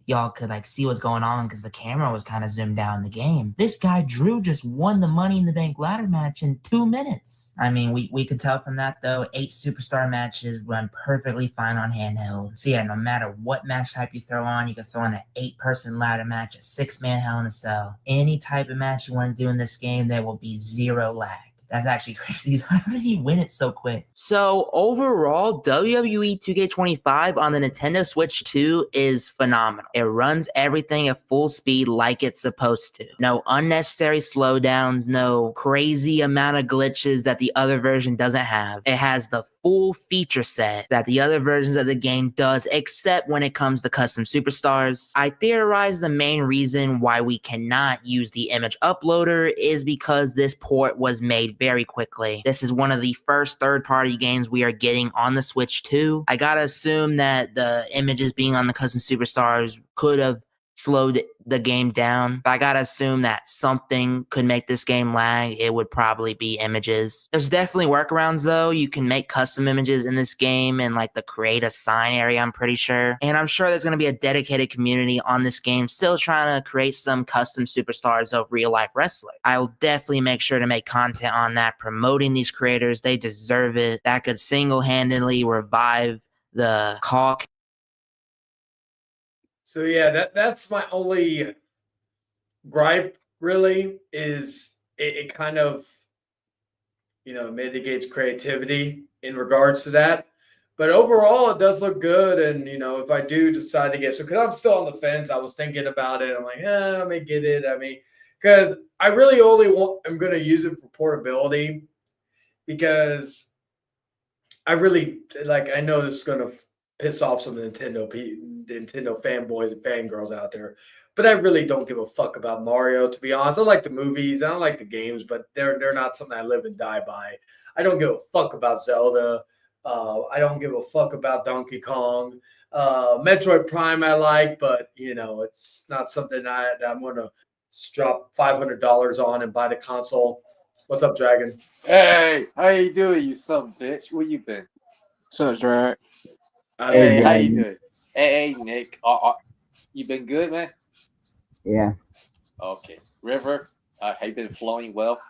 y'all could like see what's going on because the camera was kind of zoomed out in the game. This guy Drew just won the Money in the Bank ladder match in 2 minutes. I mean, we could tell from that though, 8 superstar matches run perfectly fine on handheld. So yeah, no matter what match type you throw on, you can throw in an 8-person ladder match, a 6-man Hell in a Cell. Any type of match you want to do in this game, there will be 0 lag. That's actually crazy. How did he win it so quick? So overall, WWE 2K25 on the Nintendo Switch 2 is phenomenal. It runs everything at full speed like it's supposed to. No unnecessary slowdowns, no crazy amount of glitches that the other version doesn't have. It has the full feature set that the other versions of the game does, except when it comes to custom superstars. I theorize the main reason why we cannot use the image uploader is because this port was made very quickly. This is one of the first third-party games we are getting on the Switch 2. I gotta assume that the images being on the custom superstars could have slowed the game down, but I gotta assume that something could make this game lag. It would probably be images. There's definitely workarounds though. You can make custom images in this game in like the create a sign area, I'm pretty sure. And I'm sure there's gonna be a dedicated community on this game still trying to create some custom superstars of real life wrestling. I'll definitely make sure to make content on that, promoting these creators. They deserve it. That could single-handedly revive the call. So yeah, that's my only gripe really is it kind of mitigates creativity in regards to that. But overall it does look good. And if I do decide to get because I'm still on the fence, I was thinking about it. I'm like, I may get it. I mean, because I really only I'm gonna use it for portability because I really I know this is gonna piss off some Nintendo fanboys and fangirls out there, but I really don't give a fuck about Mario, to be honest. I like the movies, I don't like the games, but they're not something I live and die by. I don't give a fuck about Zelda. I don't give a fuck about Donkey Kong. Metroid Prime I like, but it's not something I'm gonna drop $500 on and buy the console. What's up, Dragon? Hey, how you doing, you son of a bitch? Where you been? So, Drag. Hey, how Dragon. you doing? Hey, Nick. You been good, man? Yeah. Okay. River, have you been flowing well?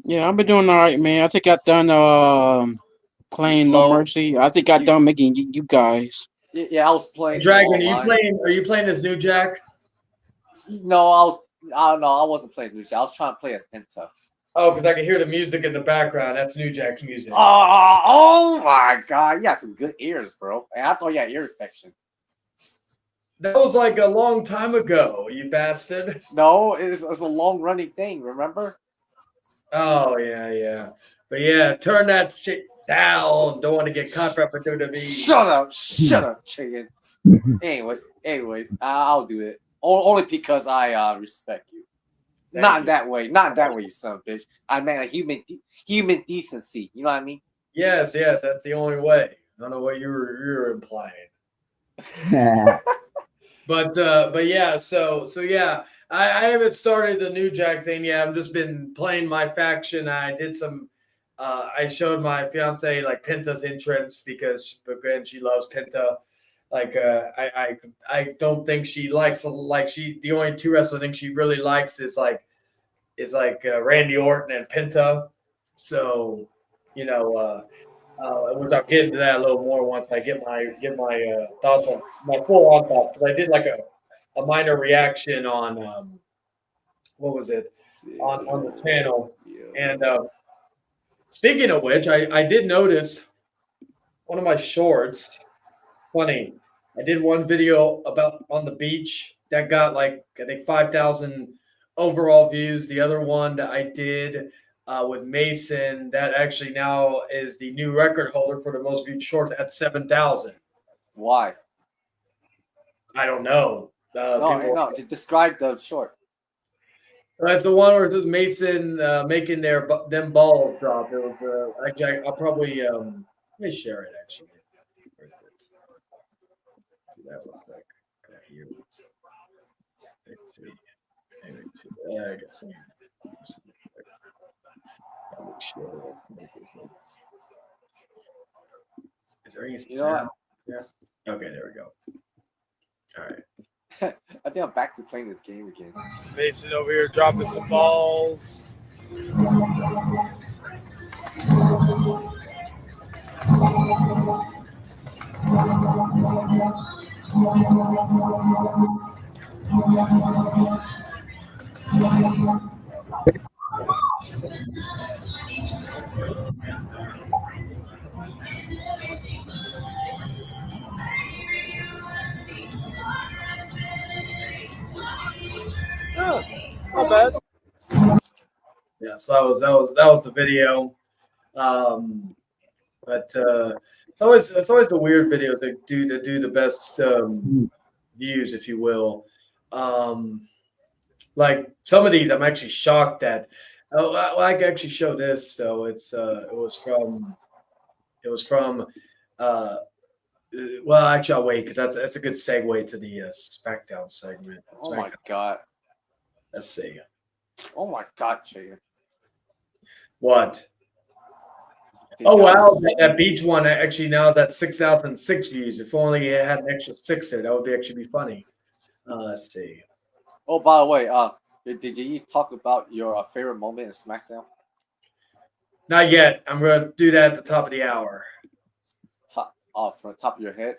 Yeah, I've been doing all right, man. I think I done playing No Mercy. I think I done making you guys. Yeah, I was playing. Dragon, are you playing as New Jack? No, I don't know. I wasn't playing Lucia. I was trying to play as Penta. Oh, because I can hear the music in the background. That's New Jack's music. Oh my god, you got some good ears, bro. I thought you had ear infection. That was like a long time ago, you bastard. No, it's a long running thing, remember? Oh yeah. But yeah, turn that shit down. Don't want to get copyright for WWE. Shut up, chicken. Anyways, I'll do it. Only because I respect you. Not that way, you son of a bitch. I mean, human decency. You know what I mean? Yes, that's the only way. I don't know what you're implying. But yeah, so yeah, I haven't started the New Jack thing yet. I've just been playing my faction. I did some. I showed my fiance like Penta's entrance because again she loves Penta. Like I don't think she likes the only two wrestlers I think she really likes is Randy Orton and Penta. So which I'll get into that a little more once I get my thoughts on my full on thoughts, because I did like a minor reaction on what was it on the channel. And speaking of which, I did notice one of my shorts. Funny, I did one video about on the beach that got I think 5,000 overall views. The other one that I did with Mason, that actually now is the new record holder for the most viewed shorts at 7,000. Why? I don't know. No. Describe the short. That's the one where it says Mason making them balls drop. It was actually I'll probably let me share it actually. Do that real quick. Here. Let's see. Is there any sound? Yeah. Okay, there we go. All right. I think I'm back to playing this game again. Mason over here dropping some balls. Oh, not bad. Yeah, so that was the video. But it's always the weird videos that do the best views, if you will. Like some of these, I'm actually shocked at. Oh, I can actually show this though. It was from. Well, actually, I'll wait because that's a good segue to the Smackdown segment. Oh my god. Let's see. Oh my god, Chicken. What? Oh wow, that beach one actually now that's 6,006 views. If only it had an extra 6 there, that would actually be funny. Let's see. Oh, by the way, did you talk about your favorite moment in SmackDown? Not yet. I'm gonna do that at the top of the hour. From the top of your head?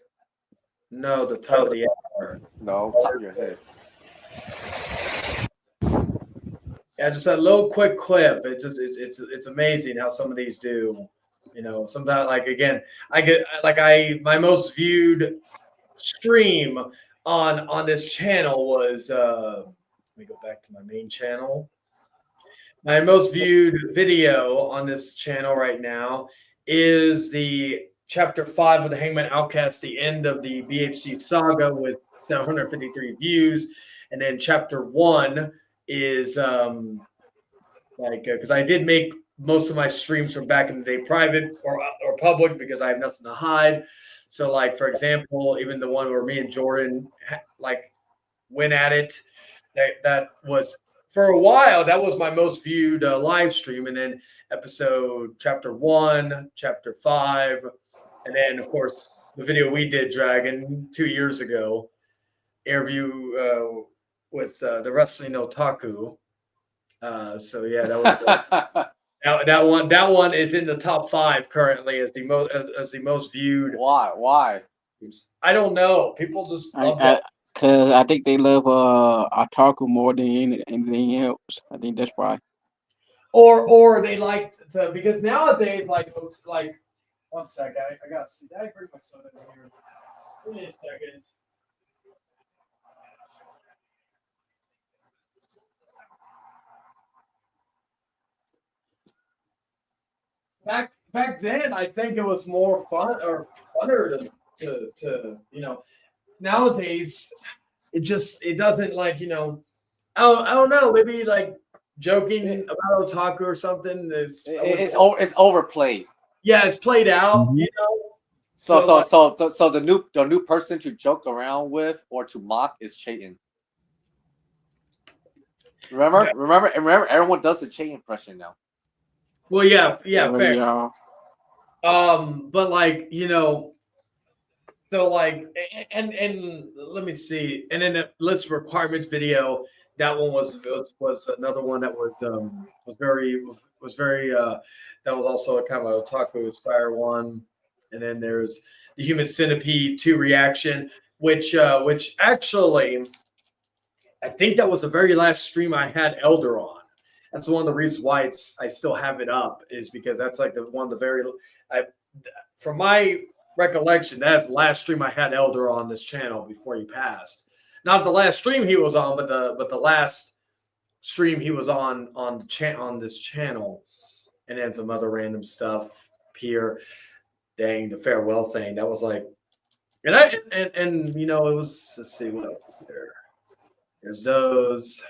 No, the top of the hour. No, top of your head. Yeah, just a little quick clip. It's amazing how some of these do. You know, sometimes like again, my most viewed stream on this channel was let me go back to my main channel. My most viewed video on this channel right now is the Chapter 5 of the Hangman Outcast, the end of the BHC saga with 753 views. And then Chapter 1 is because I did make most of my streams from back in the day private or public because I have nothing to hide. So like, for example, even the one where me and Jordan went at it, that was for a while, that was my most viewed live stream. And then episode Chapter 1, Chapter 5, and then, of course, the video we did, Dragon, 2 years ago, interview with the Wrestling Otaku. So yeah, that was that one is in the top 5 currently as the most viewed. Why? I don't know. People just love that. Because I think they love Otaku more than anything else. I think that's why. Or they like to, because nowadays like 1 second. I gotta see. Did I bring my soda in here? Give me a second. Back then, I think it was more fun or funner to you know. Nowadays, it doesn't like, you know. I don't know. Maybe like joking about otaku or something. It's overplayed. Yeah, it's played out, you know. So the new person to joke around with or to mock is Chayton. Remember, everyone does the Chayton impression now. Well, yeah, fair. Yeah. But like, you know, so like, and let me see, and then the list requirements video. That one was another one that was very that was also a kind of a otaku inspired one. And then there's the Human Centipede 2 reaction, which actually I think that was the very last stream I had Elder on. That's one of the reasons why I still have it up, is because that's like from my recollection, that's the last stream I had Elder on this channel before he passed. Not the last stream he was on, but the last stream he was on this channel, and then some other random stuff here. Dang, the farewell thing, that was like, and you know, it was, let's see what else is there. There's those,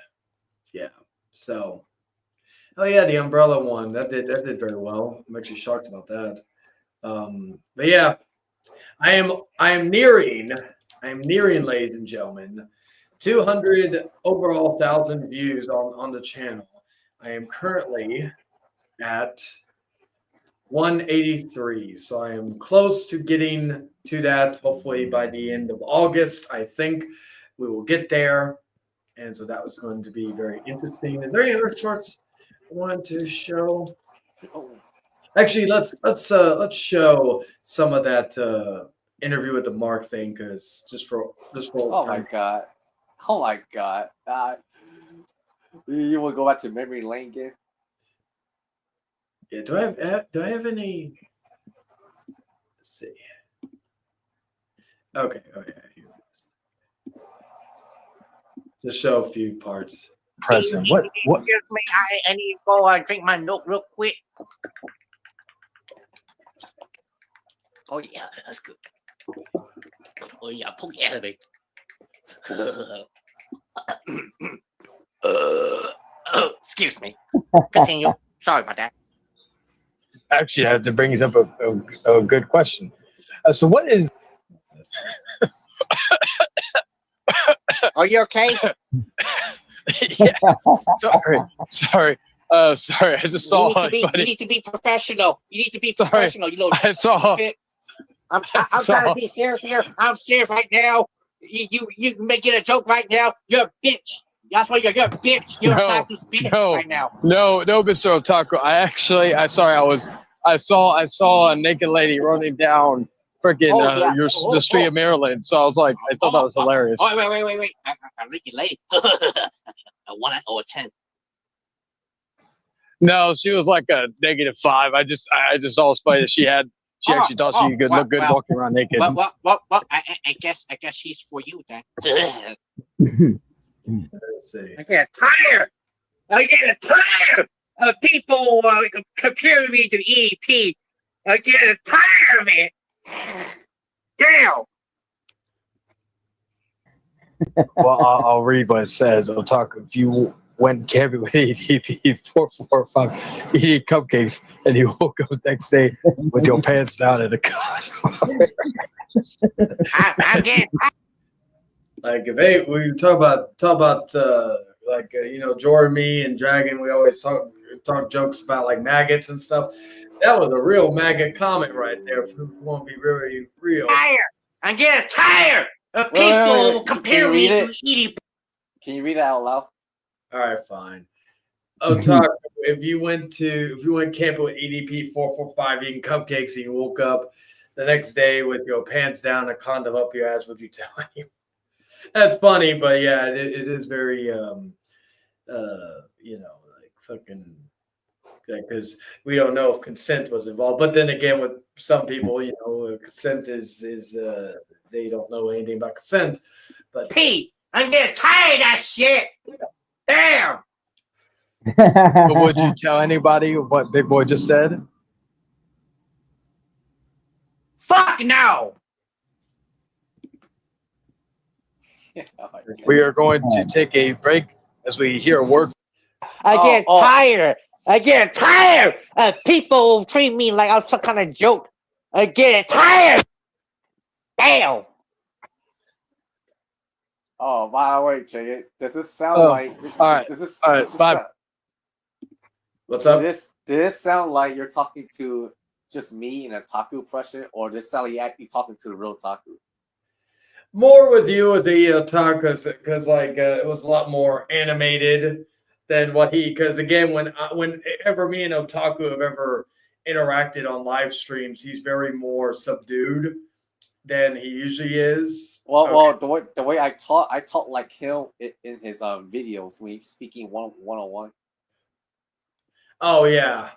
yeah. So, oh yeah, the umbrella one that did very well. I'm actually shocked about that. But yeah, I am nearing, ladies and gentlemen, 200 overall 1,000 views on the channel. I am currently at 183, so I am close to getting to that. Hopefully by the end of August, I think we will get there, and so that was going to be very interesting. Is there any other shorts I wanted to show? Actually, let's show some of that interview with the Mark thing, because just for oh my god, you want to go back to memory lane again? Yeah, do I have any? Let's see. Okay. Just show a few parts. Present. What? Excuse me, I need to go drink my milk real quick. Oh yeah, that's good. Oh yeah, poke it out of me. Excuse me. Continue. Sorry about that. Actually, I have to bring up a good question. So, what is? Are you okay? Yeah, sorry. Sorry. I just saw. You need to be professional. You need to be Sorry. professional. You know. I saw. I'm trying to be serious here. I'm serious right now. You making a joke right now. You're a bitch. That's why you're a bitch. You're a fabulous bitch right now. No, Mr. Otaku. I saw a naked lady running down freaking the street of Maryland. So I was like, I thought that was hilarious. Oh, wait. A naked lady. A 1 or a 10. No, she was like a -5. I just always funny that she actually thought she could look good walking around naked. Well, I guess she's for you then. Let's see. I get tired of people comparing me to EDP. I get tired of it. Damn. Well, I'll read what it says. Otaku, if you went camping with EDP 445 eating cupcakes and you woke up the next day with your pants down in the car. I'm getting Like if we talk about Jordan, me, and Dragon, we always talk jokes about like maggots and stuff. That was a real maggot comment right there. If we want to be really real. I'm getting tired of people comparing me to EDP. Can you read it out loud? All right, fine. Otaku, if you went camping with EDP 445 eating cupcakes and you woke up the next day with your pants down and a condom up your ass, would you tell him? That's funny, but yeah, it is very fucking, because we don't know if consent was involved. But then again, with some people, consent is they don't know anything about consent. But Pete, I'm getting tired of that shit. Damn. But would you tell anybody what Big Boy just said? Fuck no. We are going to take a break as we hear a word. I get tired of people treating me like I'm some kind of joke. I get tired. Damn. Oh, by the way, Jay, does this sound like? All right. Bye. What's up? Did this sound like you're talking to just me in a Taku impression, or does it sound like you're actually talking to the real Taku? More with you with the Otaku, because it was a lot more animated than what because again, whenever me and Otaku have ever interacted on live streams, he's very more subdued than he usually is. Well, the way I talk like him in his videos when he's speaking one-on-one. Oh yeah,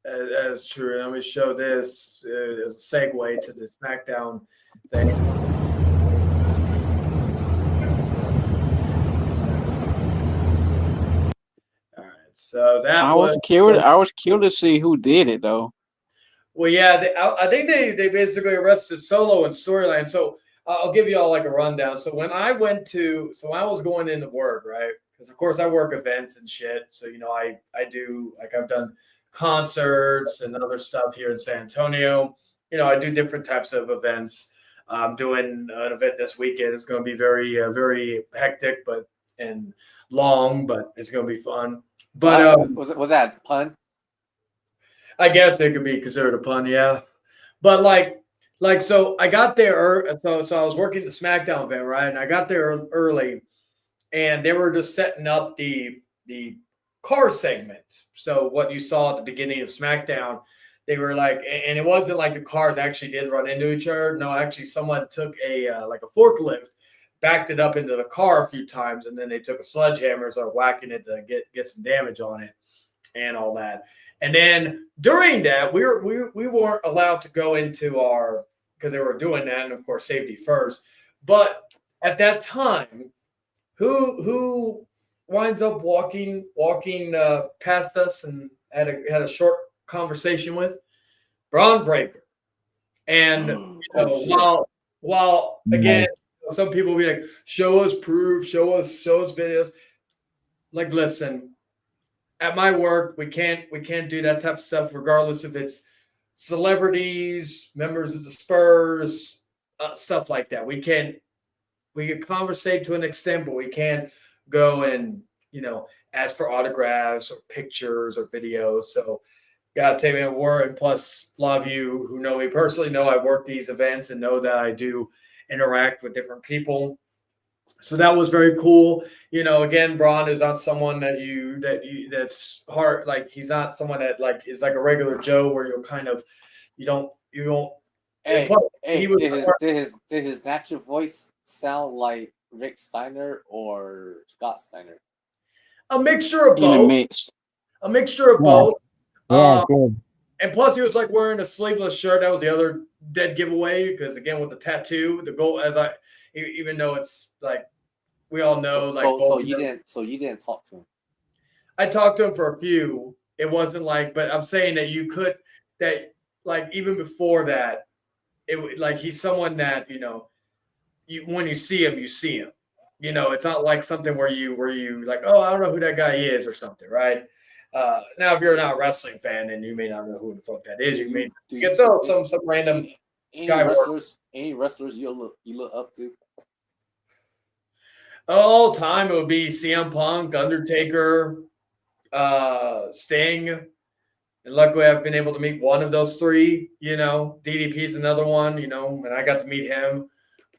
that's true. Let me show this as a segue to the Smackdown thing. All right, so that I was curious to see who did it though. Well, yeah, I think they basically arrested Solo in Storyline. So I'll give you all like a rundown. So when I was going into work, right? Because of course I work events and shit. So I do I've done concerts and other stuff here in San Antonio. I do different types of events. I'm doing an event this weekend. It's going to be very very hectic and long, but it's going to be fun. But was that a pun? I guess it could be considered a pun, yeah. But so I got there. So I was working the Smackdown event, right? And I got there early, and they were just setting up the car segment. So what you saw at the beginning of Smackdown, they were and it wasn't like the cars actually did run into each other. No, actually, someone took a forklift, backed it up into the car a few times, and then they took a sledgehammer and started whacking it to get some damage on it and all that. And then during that, we weren't allowed to go into because they were doing that, and of course safety first. But at that time, who winds up walking past us and had a short conversation with Braun Breaker, And while again, some people will be like, show us proof, show us videos. Like, listen, at my work, we can't do that type of stuff, regardless if it's celebrities, members of the Spurs, stuff like that. We can conversate to an extent, but we can't go and ask for autographs or pictures or videos. So gotta take me at word. And plus, a lot of you who know me personally know I work these events and know that I do interact with different people. So that was very cool. Again, Braun is not someone that's hard. Like, he's not someone that like is like a regular Joe where you don't. Hey, did his natural voice sound like Rick Steiner or Scott Steiner? A mixture of both. A mixture of both. Yeah, good. And plus, he was like wearing a sleeveless shirt. That was the other dead giveaway because again, with the tattoo, the goal even though it's like we all know, so you didn't talk to him. I talked to him for a few. It wasn't like, but I'm saying that even before that, he's someone that when you see him, you see him. It's not like something where you like, oh, I don't know who that guy is or something, right? Now, if you're not a wrestling fan, then you may not know who the fuck that is. You may get some random guy. Any wrestlers you look up to? All time it would be CM Punk, Undertaker, Sting. And luckily, I've been able to meet one of those three. DDP's another one. And I got to meet him.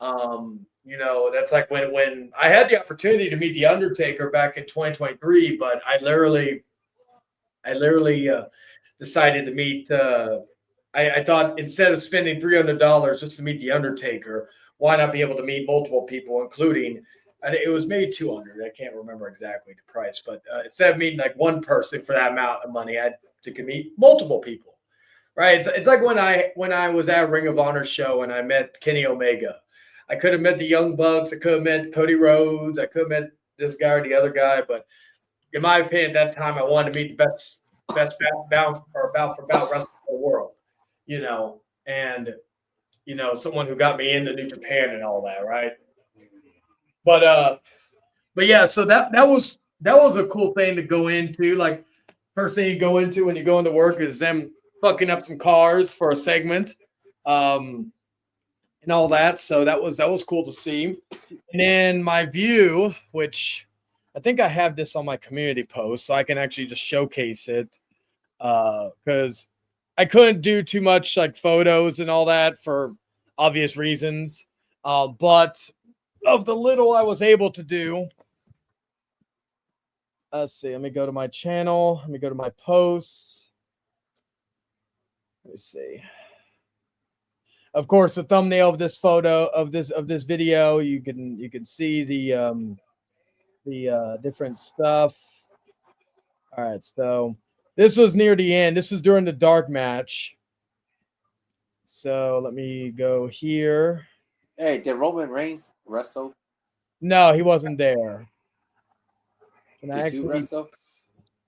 That's like when I had the opportunity to meet the Undertaker back in 2023, but I literally decided to meet. I thought instead of spending $300 just to meet the Undertaker, why not be able to meet multiple people, including. And it was maybe $200. I can't remember exactly the price, but instead of meeting like one person for that amount of money, I had to meet multiple people, right? It's like when I was at Ring of Honor show and I met Kenny Omega. I could have met the Young Bucks. I could have met Cody Rhodes. I could have met this guy or the other guy, but in my opinion, at that time, I wanted to meet the best bout for bout wrestler in the world, and someone who got me into New Japan and all that, right? But yeah, so that was a cool thing to go into. Like, first thing you go into when you go into work is them fucking up some cars for a segment, and all that. So that was cool to see. And then my view, which I think I have this on my community post, so I can actually just showcase it, because I couldn't do too much like photos and all that for obvious reasons, but of the little I was able to do, let's see. Let me go to my channel. Let me go to my posts. Let me see. Of course, the thumbnail of this photo of this video, you can see the different stuff. All right, so this was near the end. This was during the dark match. So let me go here. Hey, did Roman Reigns wrestle? No, he wasn't there. Did you wrestle?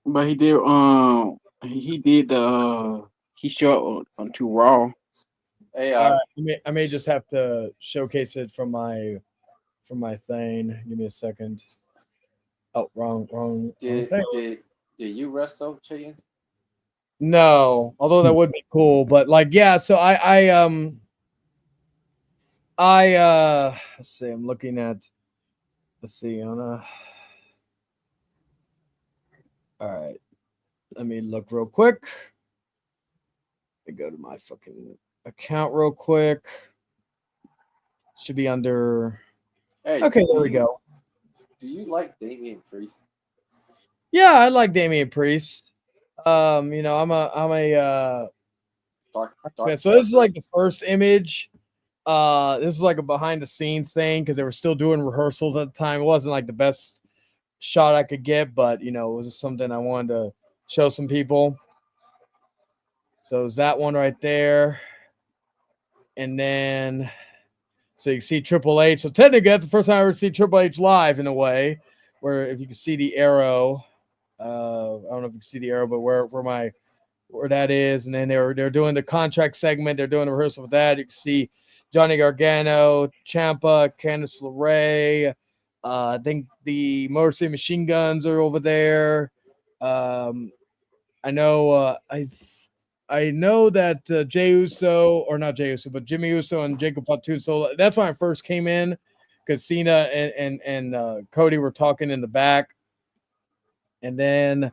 But he did. He showed up on to Raw. Hey, I may just have to showcase it from my thing. Give me a second. Oh, wrong. Did you wrestle, Chugging? No, although that would be cool. But like, yeah. So let's see. I'm looking at. Let's see on a. All right, let me look real quick. Let me go to my fucking account real quick. Should be under. Hey, okay, there we go. Do you like Damian Priest? Yeah, I like Damian Priest. I'm a Dark so this is like the first image. This is like a behind the scenes thing because they were still doing rehearsals at the time. It wasn't like the best shot I could get, but it was something I wanted to show some people. So it was that one right there. And then so you can see Triple H. So technically that's the first time I ever see Triple H live in a way, where if you can see the arrow, I don't know if you can see the arrow, but where where that is, and then they're doing the contract segment. They're doing the rehearsal for that. You can see Johnny Gargano, Ciampa, Candice LeRae. I think the Motor City Machine Guns are over there. I know I know that Jey Uso, or not Jey Uso, but Jimmy Uso and Jacob Fatu. So that's when I first came in, because Cena and Cody were talking in the back. And then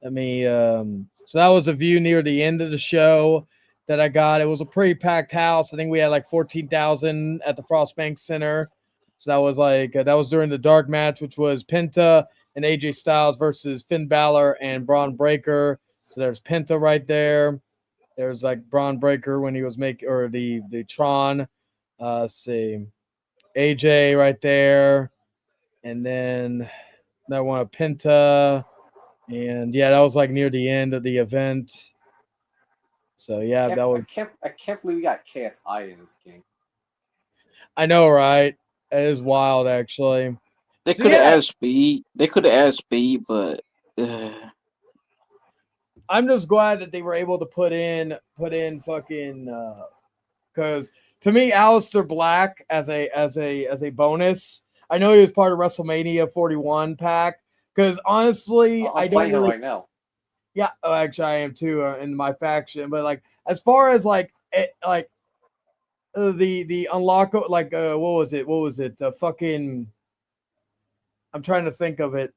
so that was a view near the end of the show that I got. It was a pretty packed house. I think we had like 14,000 at the Frostbank Center. So that was that was during the dark match, which was Penta and AJ Styles versus Finn Balor and Braun Breaker. So there's Penta right there. There's like Braun Breaker when he was the Tron. Let's see, AJ right there, and then that one of Penta. And yeah, that was like near the end of the event. So yeah, that was. I can't believe we got KSI in this game. I know, right? It is wild, actually. They could have added speed. They could have added speed, but I'm just glad that they were able to put in fucking because to me, Aleister Black as a bonus. I know he was part of WrestleMania 41 pack. Because honestly, I don't really, right now. Yeah, actually, I am too in my faction. But like, as far as the unlock, what was it? What was it? Fucking. I'm trying to think of it.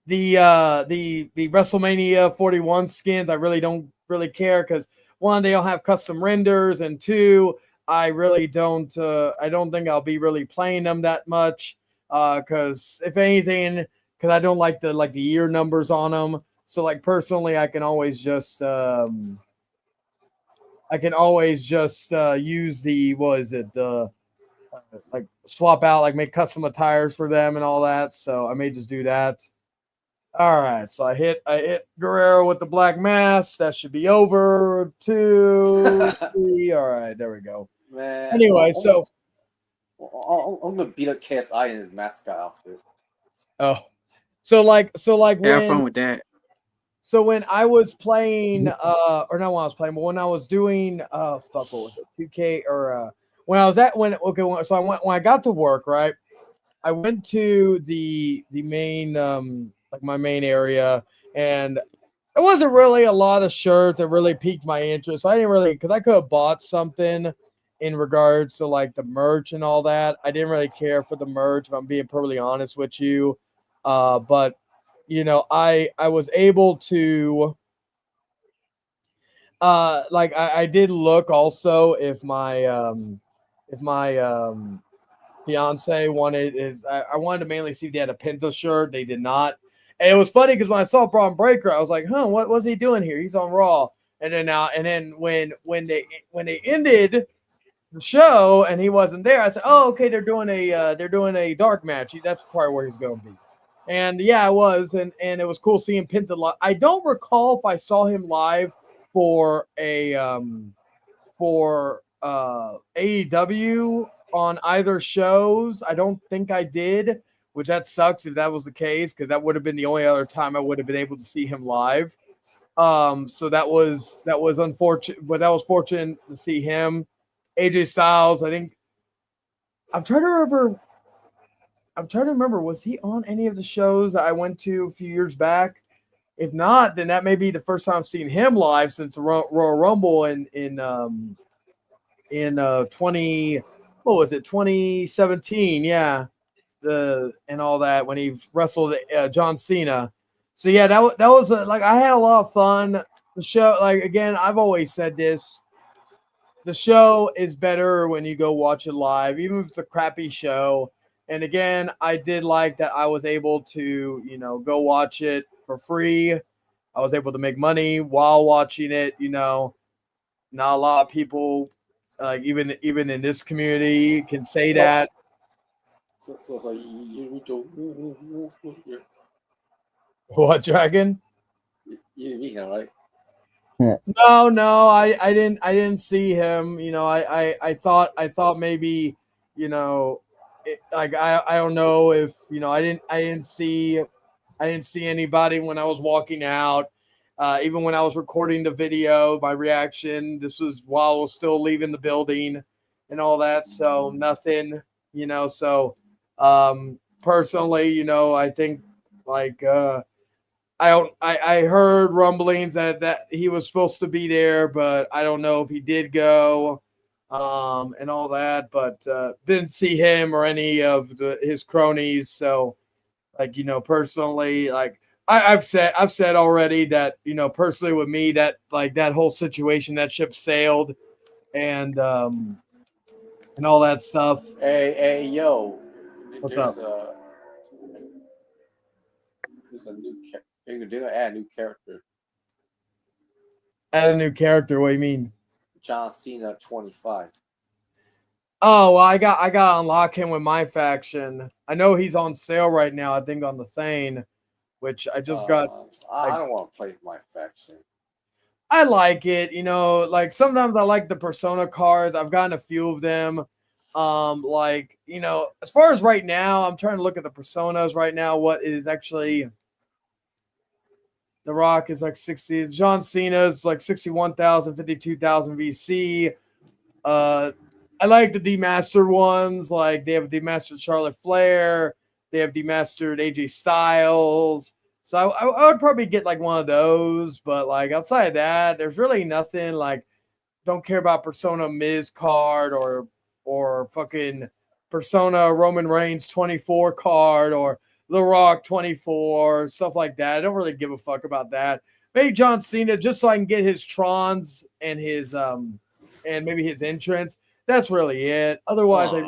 The WrestleMania 41 skins, I really don't really care because one, they don't have custom renders, and two, I really don't. I don't think I'll be really playing them that much. Because if anything, because I don't like the year numbers on them. So like personally, I can always just use the swap out, make custom attires for them and all that. So I may just do that. All right, so I hit Guerrero with the black mask. That should be over. 2, 3. All right, there we go. Man, anyway, so. I'm gonna beat up KSI in his mascot outfit. Oh, so like have fun with that. So when I was playing, or not when I was playing, but when I was doing, what was it, 2K or when I was when I got to work, right, I went to the main my main area, and there wasn't really a lot of shirts that really piqued my interest. I didn't really, because I could have bought something in regards to the merch and all that. I didn't really care for the merch, if I'm being perfectly honest with you. But I was able to I did look also if my fiance wanted I wanted to mainly see if they had a Penta shirt. They did not. And it was funny because when I saw Braun Breaker, I was like, what was he doing here? He's on Raw. And then when they ended the show and he wasn't there, I said, oh, okay, they're doing a dark match. That's probably where he's going to be. And yeah, I was, and it was cool seeing Penta live. I don't recall if I saw him live for AEW on either shows. I don't think I did, which that sucks if that was the case, because that would have been the only other time I would have been able to see him live. So that was unfortunate, but that was fortunate to see him. AJ Styles, I think. I'm trying to remember, was he on any of the shows that I went to a few years back? If not, then that may be the first time I've seen him live since the Royal Rumble in 2017, yeah. And all that, when he wrestled John Cena. So yeah, that was I had a lot of fun. The show, again, I've always said this. The show is better when you go watch it live, even if it's a crappy show. And again, I did like that I was able to, go watch it for free. I was able to make money while watching it. Not a lot of people, even in this community, can say that. So you What, Dragon? You meet him, right? No, I didn't see him. I thought maybe, I don't know if I didn't see anybody when I was walking out. Even when I was recording the video, my reaction, this was while I was still leaving the building and all that. So nothing, so personally, I think like I heard rumblings that he was supposed to be there, but I don't know if he did go and all that, but didn't see him or any of his cronies. So like, personally, like I've said already that, personally with me, that like that whole situation, that ship sailed and all that stuff. Hey, yo. What's up? There's a new they're gonna add a new character. Add a new character, what do you mean? John Cena 25. Oh, well, I got to unlock him with my faction. I know he's on sale right now, I think on the Thane, which I just got. I don't want to play my faction. I like it, like sometimes I like the Persona cards. I've gotten a few of them. Like, as far as right now, I'm trying to look at the Personas right now. What is actually The Rock is like 60. John Cena's like 61,000, 52,000 VC. I like the demastered ones. Like they have demastered Charlotte Flair. They have demastered AJ Styles. So I would probably get like one of those. But like outside of that, there's really nothing. Like don't care about Persona Miz card or fucking Persona Roman Reigns 24 card or The Rock 24, stuff like that. I don't really give a fuck about that. Maybe John Cena just so I can get his Trons and his and maybe his entrance. That's really it. Otherwise, I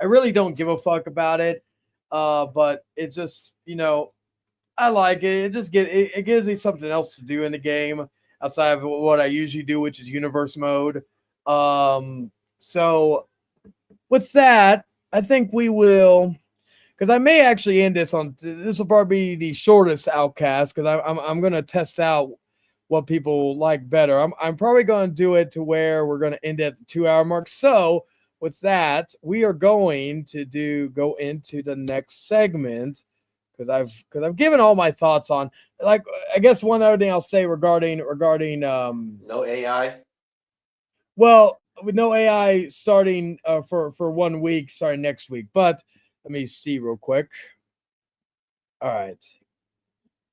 really don't give a fuck about it. But it just, I like it. It gives me something else to do in the game outside of what I usually do, which is universe mode. So with that, I think we will, because I may actually end this on. This will probably be the shortest Outcast because I'm gonna test out what people like better. I'm probably going to do it to where we're going to end at the 2-hour mark. So with that, we are going to go into the next segment because I've given all my thoughts on, like, I guess one other thing I'll say regarding no AI. Well, with no AI starting for 1 week, starting next week. But let me see real quick. All right.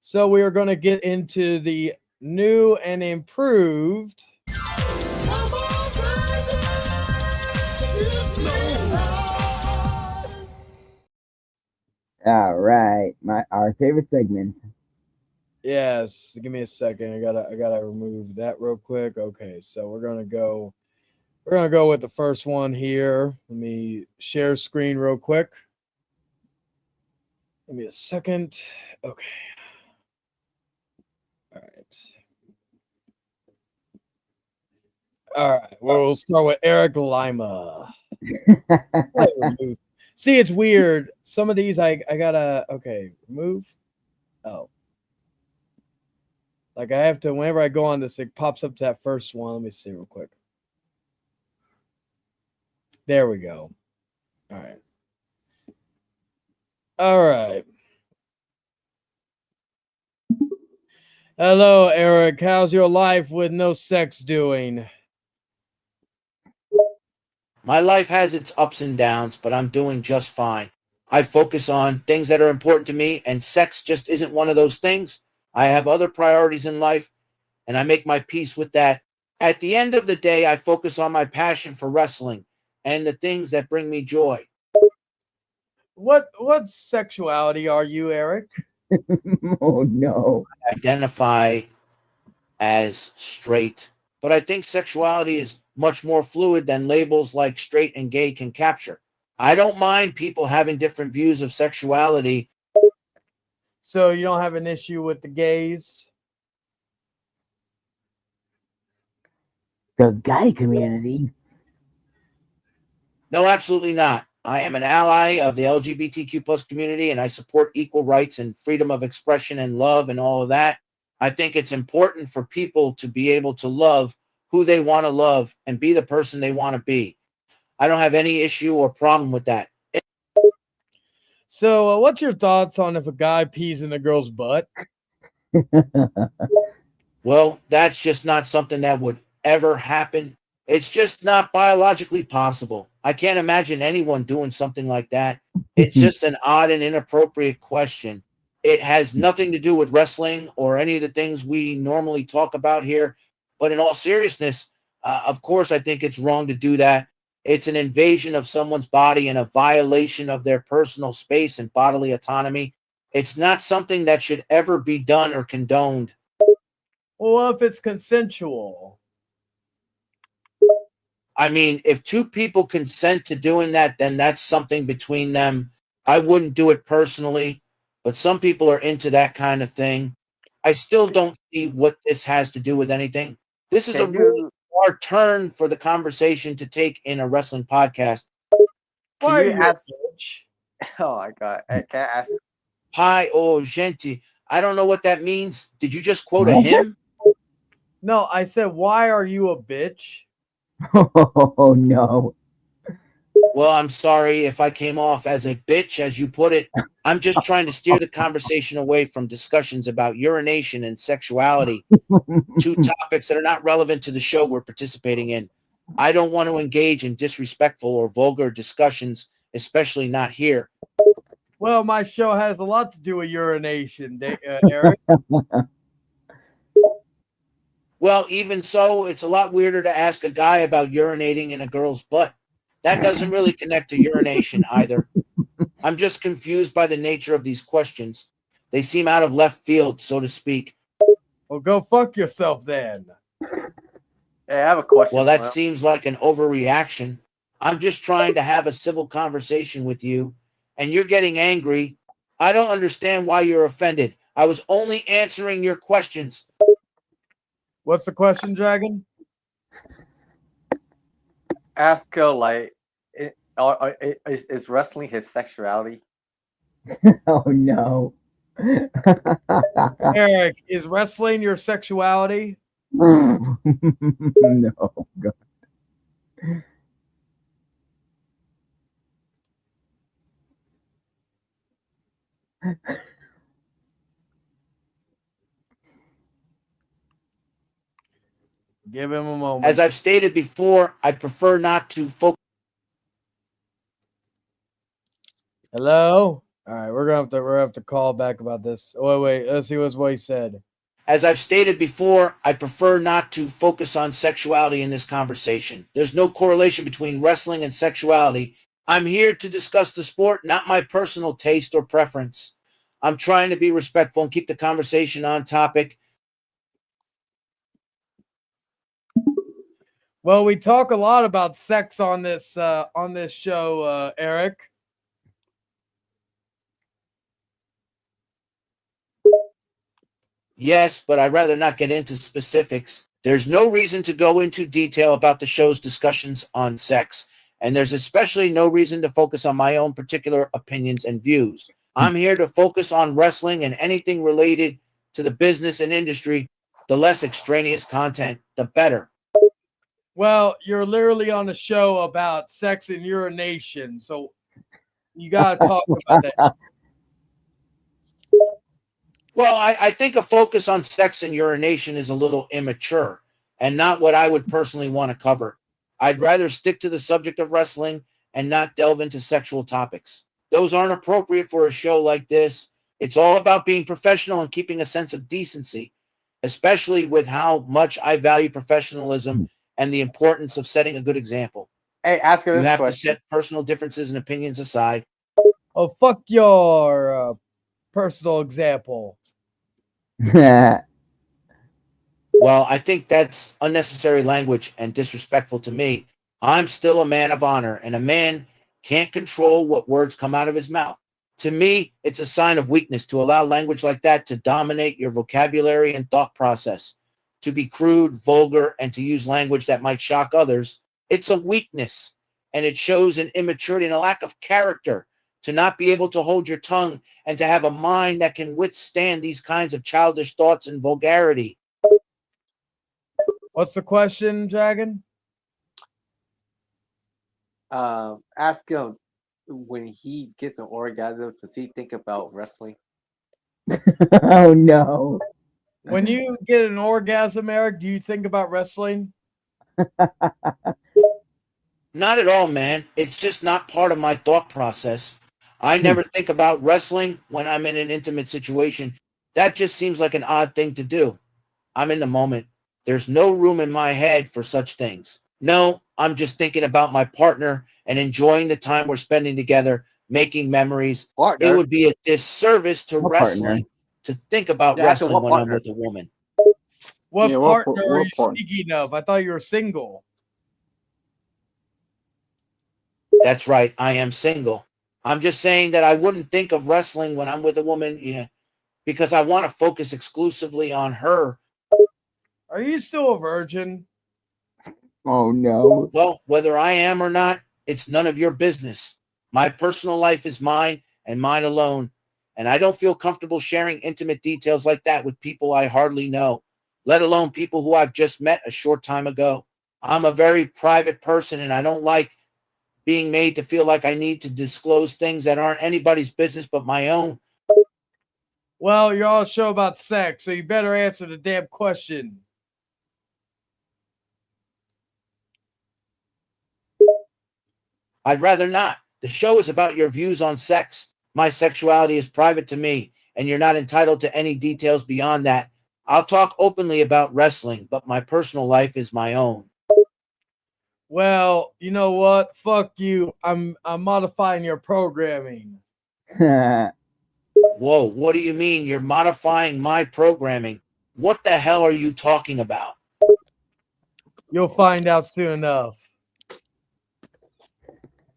So we are going to get into the new and improved All right, our favorite segment. Yes, give me a second. I gotta remove that real quick. Okay, so we're gonna go with the first one here. Let me share screen real quick. Give me a second. Okay. All right. We'll start with Eric Lima. See, it's weird. Some of these I gotta remove. Oh. Like I have to, whenever I go on this, it pops up to that first one. Let me see real quick. There we go. All right. All right. Hello, Eric. How's your life with no sex doing? My life has its ups and downs, but I'm doing just fine. I focus on things that are important to me, and sex just isn't one of those things. I have other priorities in life, and I make my peace with that. At the end of the day, I focus on my passion for wrestling and the things that bring me joy. What sexuality are you, Eric? Oh no. I identify as straight, but I think sexuality is much more fluid than labels like straight and gay can capture. I don't mind people having different views of sexuality. So you don't have an issue with the gays? The gay community? No, absolutely not. I am an ally of the LGBTQ plus community, and I support equal rights and freedom of expression and love and all of that. I think it's important for people to be able to love who they want to love and be the person they want to be. I don't have any issue or problem with that. So what's your thoughts on if a guy pees in a girl's butt? Well, that's just not something that would ever happen. It's just not biologically possible. I can't imagine anyone doing something like that. It's just an odd and inappropriate question. It has nothing to do with wrestling or any of the things we normally talk about here. But in all seriousness, of course, I think it's wrong to do that. It's an invasion of someone's body and a violation of their personal space and bodily autonomy. It's not something that should ever be done or condoned. Well, if it's consensual. I mean, if two people consent to doing that, then that's something between them. I wouldn't do it personally, but some people are into that kind of thing. I still don't see what this has to do with anything. This is a Can really you hard turn for the conversation to take in a wrestling podcast. can Why you are you ask? a bitch? Oh my god! Can I ask? Hi, oh, gente. I don't know what that means. Did you just quote a hymn? No, I said, why are you a bitch? Oh no. Well, I'm sorry if I came off as a bitch, as you put it. I'm just trying to steer the conversation away from discussions about urination and sexuality, two topics that are not relevant to the show we're participating in. I don't want to engage in disrespectful or vulgar discussions, especially not here. Well, my show has a lot to do with urination, Eric. Well, even so, it's a lot weirder to ask a guy about urinating in a girl's butt. That doesn't really connect to urination either. I'm just confused by the nature of these questions. They seem out of left field, so to speak. Well, go fuck yourself then. Hey, I have a question Well, for that him. seems like an overreaction. I'm just trying to have a civil conversation with you, and you're getting angry. I don't understand why you're offended. I was only answering your questions. What's the question, Dragon? Ask like, is wrestling his sexuality? Oh no. Eric, is wrestling your sexuality? No. God. Give him a moment. As I've stated before, I prefer not to focus. Hello? All right, we're gonna have to call back about this. Wait, let's see what he said. As I've stated before, I prefer not to focus on sexuality in this conversation. There's no correlation between wrestling and sexuality. I'm here to discuss the sport, not my personal taste or preference. I'm trying to be respectful and keep the conversation on topic. Well, we talk a lot about sex on this show, Eric. Yes, but I'd rather not get into specifics. There's no reason to go into detail about the show's discussions on sex, and there's especially no reason to focus on my own particular opinions and views. I'm here to focus on wrestling and anything related to the business and industry. The less extraneous content, the better. Well, you're literally on a show about sex and urination, so you gotta talk about that. Well, I think a focus on sex and urination is a little immature and not what I would personally want to cover. I'd rather stick to the subject of wrestling and not delve into sexual topics. Those aren't appropriate for a show like this. It's all about being professional and keeping a sense of decency, especially with how much I value professionalism and the importance of setting a good example. Hey, ask him You this have to question. set personal differences and opinions aside. Oh, fuck your personal example. Well, I think that's unnecessary language and disrespectful to me. I'm still a man of honor, and a man can't control what words come out of his mouth. To me, it's a sign of weakness to allow language like that to dominate your vocabulary and thought process. To be crude, vulgar, and to use language that might shock others, it's a weakness, and it shows an immaturity and a lack of character to not be able to hold your tongue and to have a mind that can withstand these kinds of childish thoughts and vulgarity. What's the question, Dragon? Ask him when he gets an orgasm, does he think about wrestling? Oh no. When you get an orgasm, Eric, do you think about wrestling? Not at all, man. It's just not part of my thought process. I never think about wrestling when I'm in an intimate situation. That just seems like an odd thing to do. I'm in the moment. There's no room in my head for such things. No, I'm just thinking about my partner and enjoying the time we're spending together, making memories. Partner. It would be a disservice to What wrestling partner? to think about Yeah, ask him wrestling what when I'm partner. with a woman. What Yeah, partner what are you partner? speaking of? I thought you were single. That's right. I am single. I'm just saying that I wouldn't think of wrestling when I'm with a woman, because I want to focus exclusively on her. Are you still a virgin? Oh no. Well, whether I am or not, it's none of your business. My personal life is mine and mine alone, and I don't feel comfortable sharing intimate details like that with people I hardly know, let alone people who I've just met a short time ago. I'm a very private person, and I don't like being made to feel like I need to disclose things that aren't anybody's business but my own. Well, you're on a show about sex, so you better answer the damn question. I'd rather not. The show is about your views on sex. My sexuality is private to me, and you're not entitled to any details beyond that. I'll talk openly about wrestling, but my personal life is my own. Well, you know what? Fuck you. I'm modifying your programming. Whoa, what do you mean you're modifying my programming? What the hell are you talking about? You'll find out soon enough.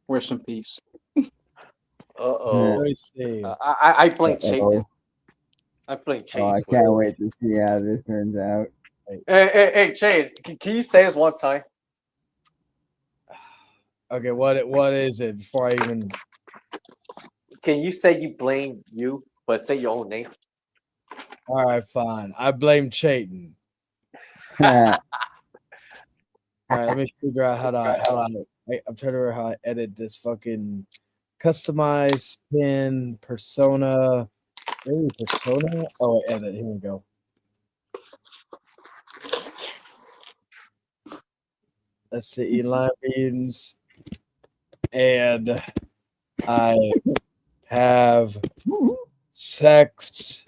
Rest in peace. Uh-oh. Let me see. I blame Chase. Uh-oh. I blame Oh, I Chase. can't wait to see how this turns out. Hey, Chase, can you say this one time? Okay, what is it before I even... Can you say you blame you, but say your own name? All right, fine. I blame Chayton. Yeah. All right, let me figure out I'm trying to remember how I edit this fucking customize pin persona. Maybe persona. Oh, wait, edit. Here we go. Let's see, Eli means, and I have sex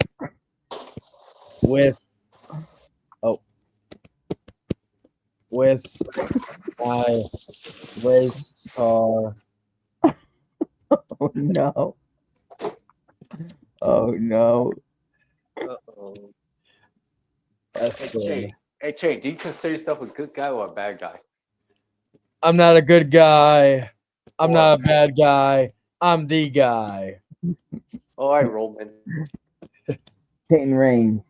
with my race car. Oh no. Oh no. Uh-oh. That's good. Hey, Chase, do you consider yourself a good guy or a bad guy? I'm not a good guy. I'm not a bad guy. I'm the guy. All right, Roman. Peyton Reigns.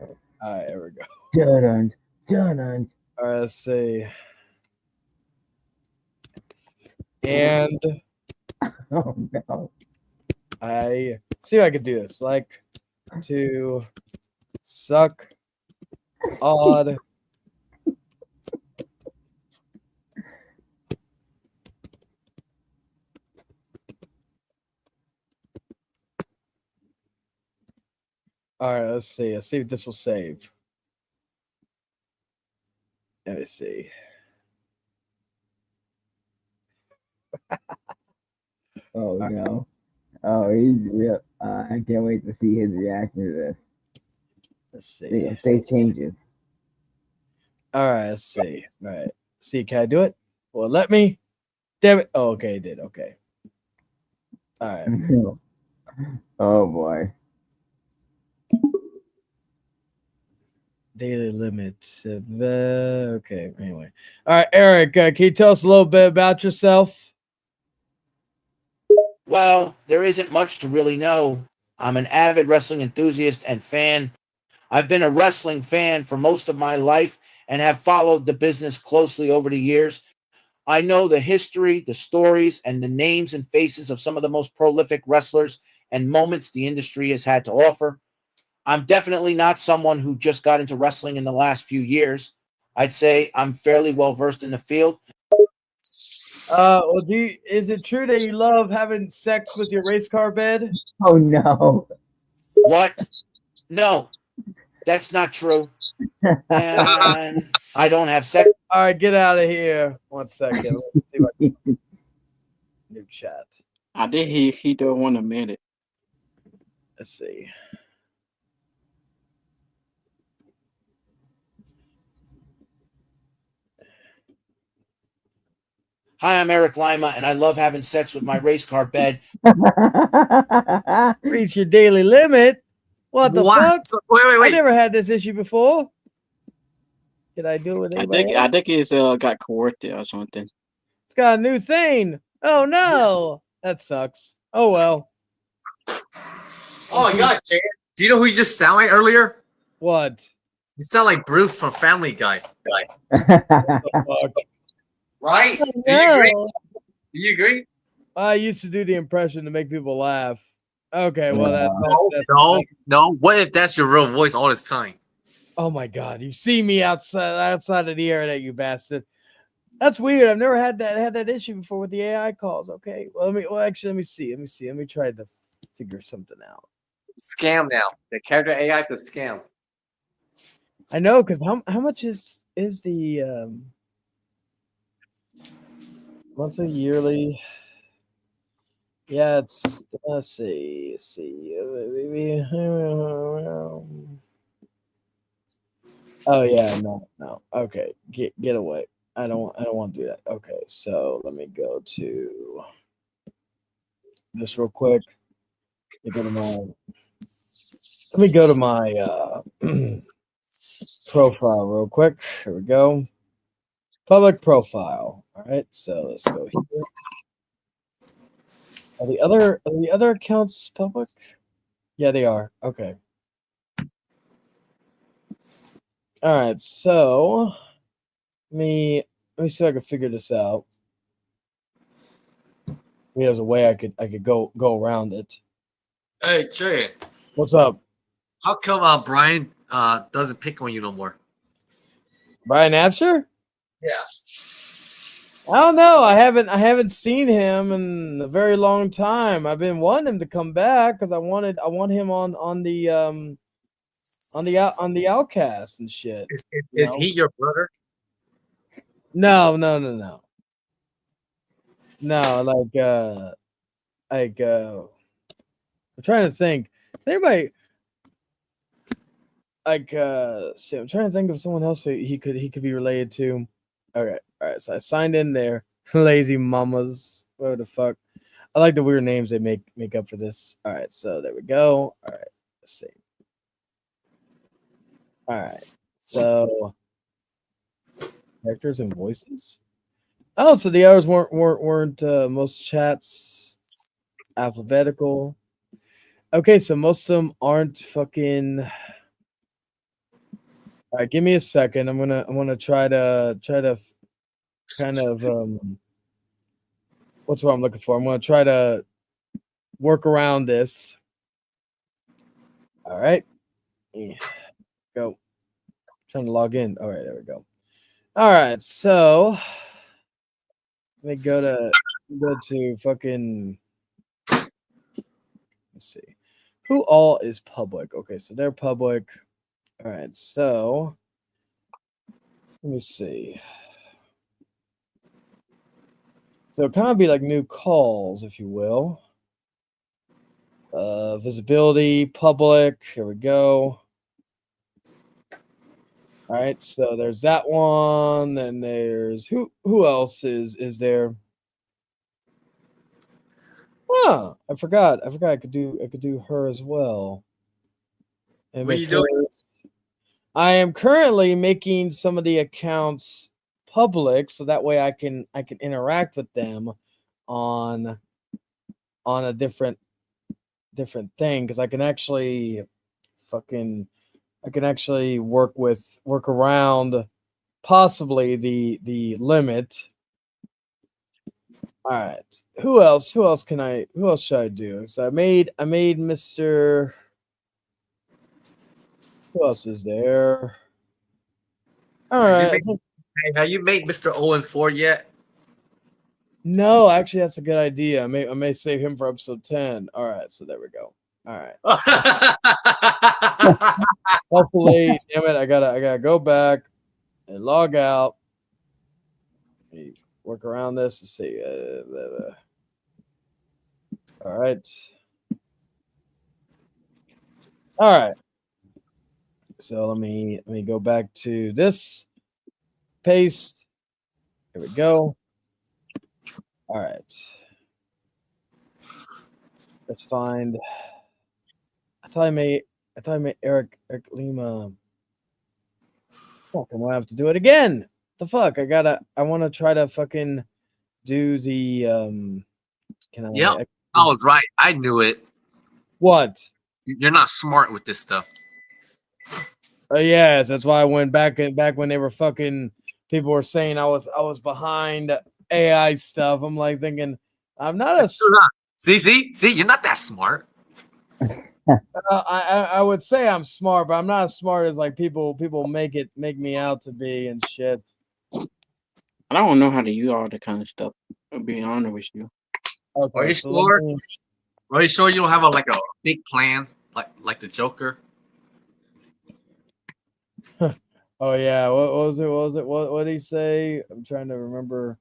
All right, there we go. Dun dun. All right, let's see. And Oh no. I see if I can do this. Like to suck odd. All right, let's see. Let's see if this will save. Let me see. Oh no. Oh, he's real. I can't wait to see his reaction to this. Let's see. If they changes. All right, let's see. All right. See, can I do it? Well, let me. Damn it. Oh, okay, it did. Okay. All right. Oh boy. Daily limits. Okay, anyway. All right, Eric, can you tell us a little bit about yourself? Well, there isn't much to really know. I'm an avid wrestling enthusiast and fan. I've been a wrestling fan for most of my life and have followed the business closely over the years. I know the history, the stories, and the names and faces of some of the most prolific wrestlers and moments the industry has had to offer. I'm definitely not someone who just got into wrestling in the last few years. I'd say I'm fairly well versed in the field. Well, is it true that you love having sex with your race car bed? Oh no. What? No, That's not true. And I don't have sex. All right, get out of here. 1 second. Let me see what new chat. I did he don't want to admit it. Let's see. Hi, I'm Eric Lima, and I love having sex with my race car bed. Reach your daily limit. What the fuck? So, wait. I never had this issue before. Did I do it with anybody I else? think it's got coerced or something. It's got a new thing. Oh no, that sucks. Oh well. Oh my god, Jay. Do you know who you just sound like earlier? What? You sound like Bruce from Family Guy. Fuck. Right? Oh, Do you agree? no. Do you agree? I used to do the impression to make people laugh. Okay, well No. What if that's your real voice all this time? Oh my god, you see me outside of the internet, you bastard. That's weird. I've never had that issue before with the AI calls. Okay, well let me see. Let me try to figure something out. Scam now. The character AI is a scam. I know, because how much is the monthly, yearly? Yeah, it's let's see. Oh yeah, no. Okay, get away. I don't want to do that. Okay, so let me go to this real quick. Let me go to my profile real quick. Here we go. Public profile. All right, so let's go here. Are the other accounts public? Yeah, they are. Okay. All right, so let me see if I can figure this out. Maybe there's a way I could go around it. Hey, Jay. What's up? How come Brian doesn't pick on you no more? Brian Absher? Yeah. I don't know. I haven't seen him in a very long time. I've been wanting him to come back because I want him on the Outcast and shit. Is he your brother? No. No, I'm trying to think. Is anybody see, I'm trying to think of someone else that he could be related to. All right. So I signed in there. Lazy mamas. What the fuck? I like the weird names they make up for this. All right, so there we go. All right, let's see. All right, so characters and voices. Oh, so the others weren't most chats alphabetical. Okay, so most of them aren't fucking. All right, give me a second. I'm gonna try to kind of what's what I'm looking for. I'm gonna try to work around this. All right, go. Trying to log in. All right, there we go. All right, so let me go to fucking. Let's see, who all is public? Okay, so they're public. All right, so let me see. So it kind of be like new calls, if you will. Visibility, public. Here we go. All right, so there's that one. Then there's who else is there? Oh, I forgot. I could do her as well. And what are you doing? I am currently making some of the accounts public, so that way I can interact with them on a different thing, because I can actually work around possibly the limit. All right. Who else should I do? So I made Mr. Who else is there? All right. Have you made Mr. 0-4 yet? No, actually, that's a good idea. I may save him for episode 10. All right, so there we go. All right. hopefully, damn it, I gotta go back and log out. Let me work around this to see. All right. All right. So let me go back to this. Paste. Here we go. All right. Let's find. I thought I made Eric Lima. Fuck, I'm gonna have to do it again. The fuck? I wanna try to fucking do the can I Yep, I was right. I knew it. What? You're not smart with this stuff. Yes, that's why I went back when they were fucking people were saying I was behind AI stuff. I'm like thinking I'm not a See, you're not that smart. I would say I'm smart, but I'm not as smart as like people make me out to be and shit. I don't know how to use all that kind of stuff. To be honest with you. Okay, Are you sure? Are you sure you don't have a big plan like the Joker? Oh yeah, what was it? What did he say? I'm trying to remember.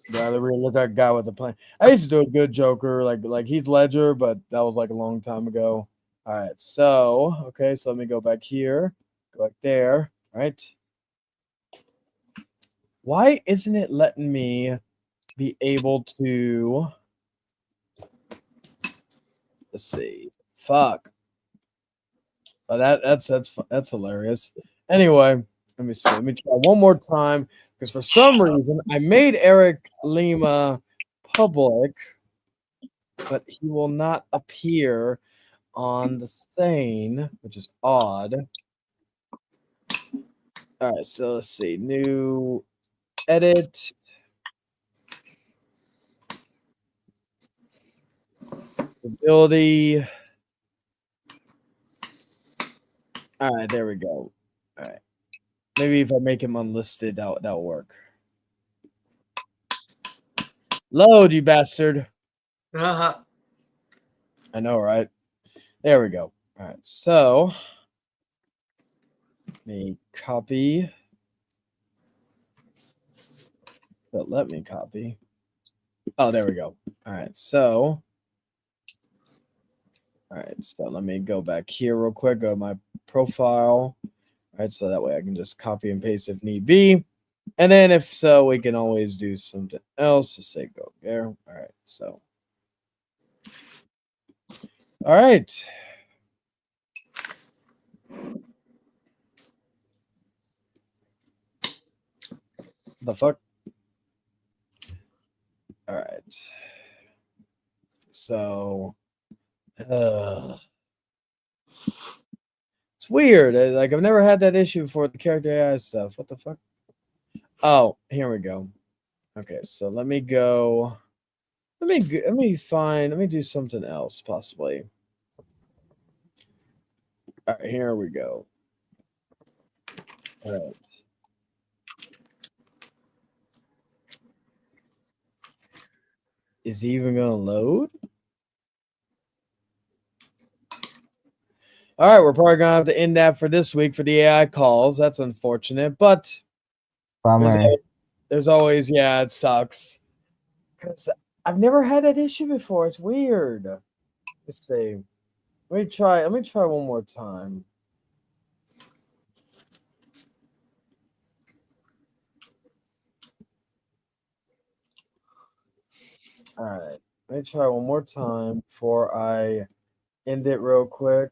Yeah, the real that guy with the plan. I used to do a good Joker, like Heath Ledger, but that was like a long time ago. All right, so okay, so let me go back here, go back there. All right. Why isn't it letting me be able to? Let's see. Fuck. Oh, that's hilarious. Anyway, let me see. Let me try one more time because for some reason I made Eric Lima public, but he will not appear on the thing, which is odd. All right, so let's see. New edit. Ability. All right, there we go. All right. Maybe if I make him unlisted, that'll work. Load, you bastard. Uh-huh. I know, right? There we go. All right, so let me copy. But let me copy. Oh, there we go. All right, so let me go back here real quick. Go to my profile. All right, so that way I can just copy and paste if need be. And then if so, we can always do something else. Just say go there. All right, so. All right. The fuck? All right. So, it's weird. Like I've never had that issue for the character AI stuff. What the fuck? Oh, here we go. Okay, so let me go. Let me do something else possibly. All right, here we go. All right. Is he even gonna load? All right, we're probably gonna have to end that for this week for the AI calls. That's unfortunate, but there's always yeah, it sucks because I've never had that issue before. It's weird. Let's see. Let me try one more time. All right, let me try one more time before I end it real quick.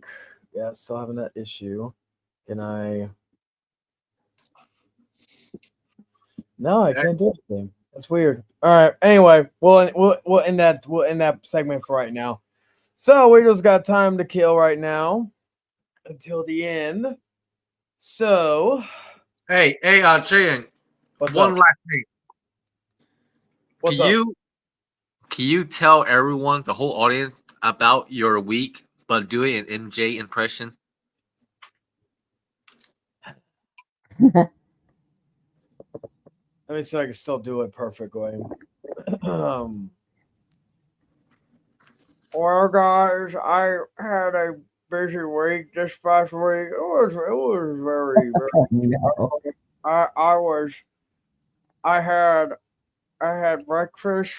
Yeah, still having that issue. Can I? No, I can't do anything. That's weird. All right. Anyway, we'll end that segment for right now. So we just got time to kill right now until the end. So, hey, Jaden. One last thing. Can you tell everyone, the whole audience, about your week, but do it in MJ impression? Let me see if I can still do it perfectly. Well, guys, I had a busy week this past week. It was very No. I had breakfast.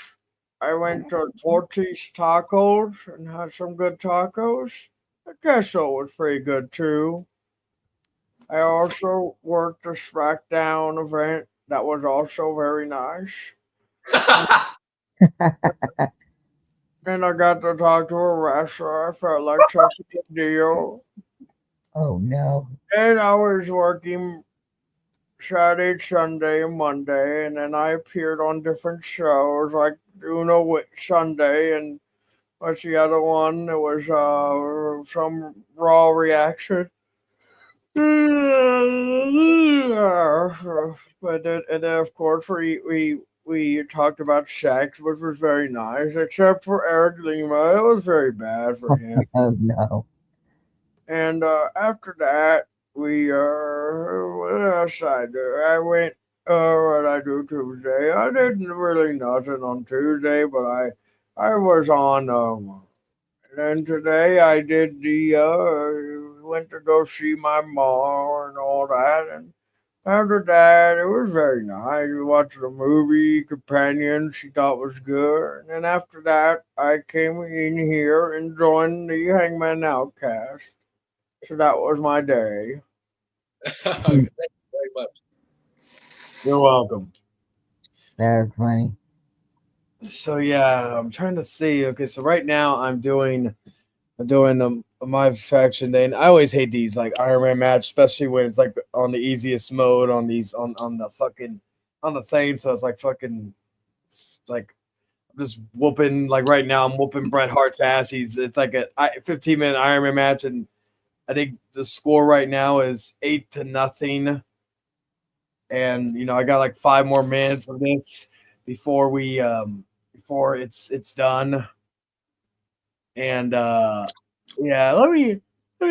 I went to Torchy's Tacos and had some good tacos. The queso was pretty good too. I also worked a Smackdown event that was also very nice. And I got to talk to a wrestler. I felt like such a big deal. Oh no. And I was working Saturday, Sunday, and Monday, and then I appeared on different shows like Sunday, and what's the other one? It was some Raw reaction. But then of course we talked about sex, which was very nice, except for Eric Lima. It was very bad for him. Oh no. And after that, what else I do? I went. What I do Tuesday? I didn't really nothing on Tuesday, but I was on. And then today I did went to go see my mom and all that, and after that, it was very nice. We watched a movie, Companion, she thought was good. And then after that, I came in here and joined the Hangman Outcast. So that was my day. Thank you very much. You're welcome. That's funny. So yeah, I'm trying to see. Okay, so right now I'm doing my faction day, and I always hate these like Iron Man match, especially when it's like on the easiest mode on these on the thing. So it's like fucking like I'm just whooping like right now I'm whooping Bret Hart's ass. It's like a 15-minute Iron Man match, and I think the score right now is 8-0. And I got like 5 more minutes of this before it's done. And yeah, let me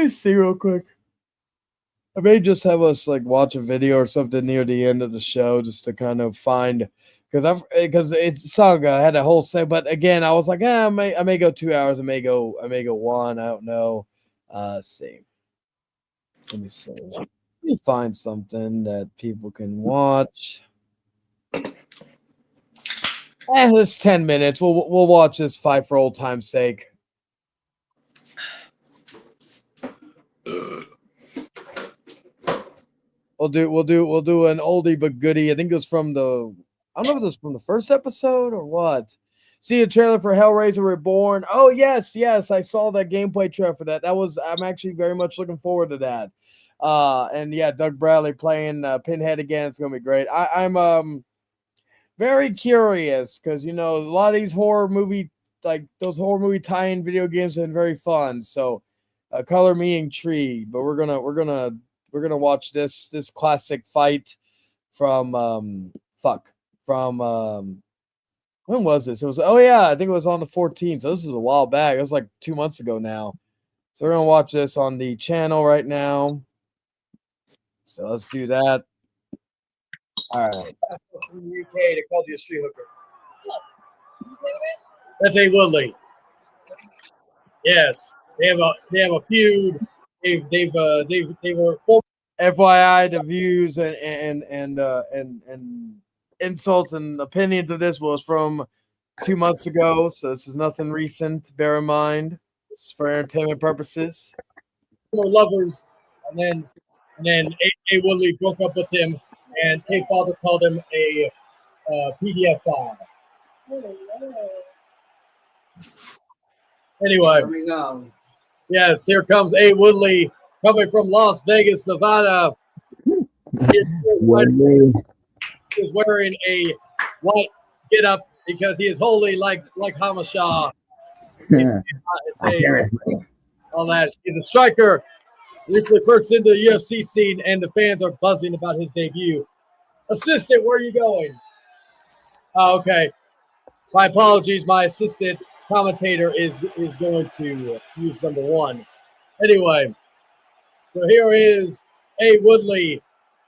see real quick. I may just have us like watch a video or something near the end of the show just to kind of find because it's Saga. I had a whole set, but again, I was like, I may go 2 hours. I may go 1. I don't know. See. Let me see. Let me find something that people can watch. It's 10 minutes. We'll watch this fight for old time's sake. We'll do an oldie but goodie. I think it was I don't know if it was from the first episode or what. See a trailer for Hellraiser Reborn. Oh yes, I saw that gameplay trailer for that. I'm actually very much looking forward to that. And yeah, Doug Bradley playing Pinhead again. It's gonna be great. I'm very curious because a lot of these horror movie tie-in video games have been very fun. So color me intrigued. But we're gonna watch this classic fight from when was this? It was I think it was on the 14th. So this is a while back. It was like 2 months ago now. So we're gonna watch this on the channel right now. So let's do that. All right. From the UK, they called you a street hooker. That's A. Woodley. Yes, they have a feud. They were FYI, the views and insults and opinions of this was from 2 months ago, so this is nothing recent. Bear in mind, it's for entertainment purposes. Lovers, and then A. Woodley broke up with him, and K. Father called him a PDF file. Anyway, yes, here comes A. Woodley coming from Las Vegas, Nevada. He is wearing a white get-up because he is holy like Hamasha. All that. He's a striker. Recently first into the UFC scene, and the fans are buzzing about his debut. Assistant, where are you going? Oh, okay. My apologies. My assistant commentator is going to use number 1. Anyway, so here is A. Woodley.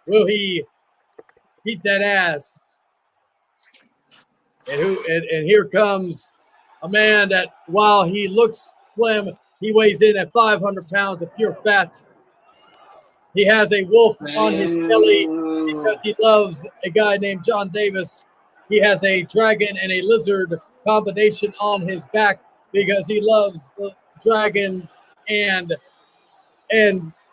Will he beat that ass? And here comes a man that, while he looks slim, He weighs in at 500 pounds of pure fat. He has a wolf on his belly because he loves a guy named John Davis. He has a dragon and a lizard combination on his back because he loves the dragons and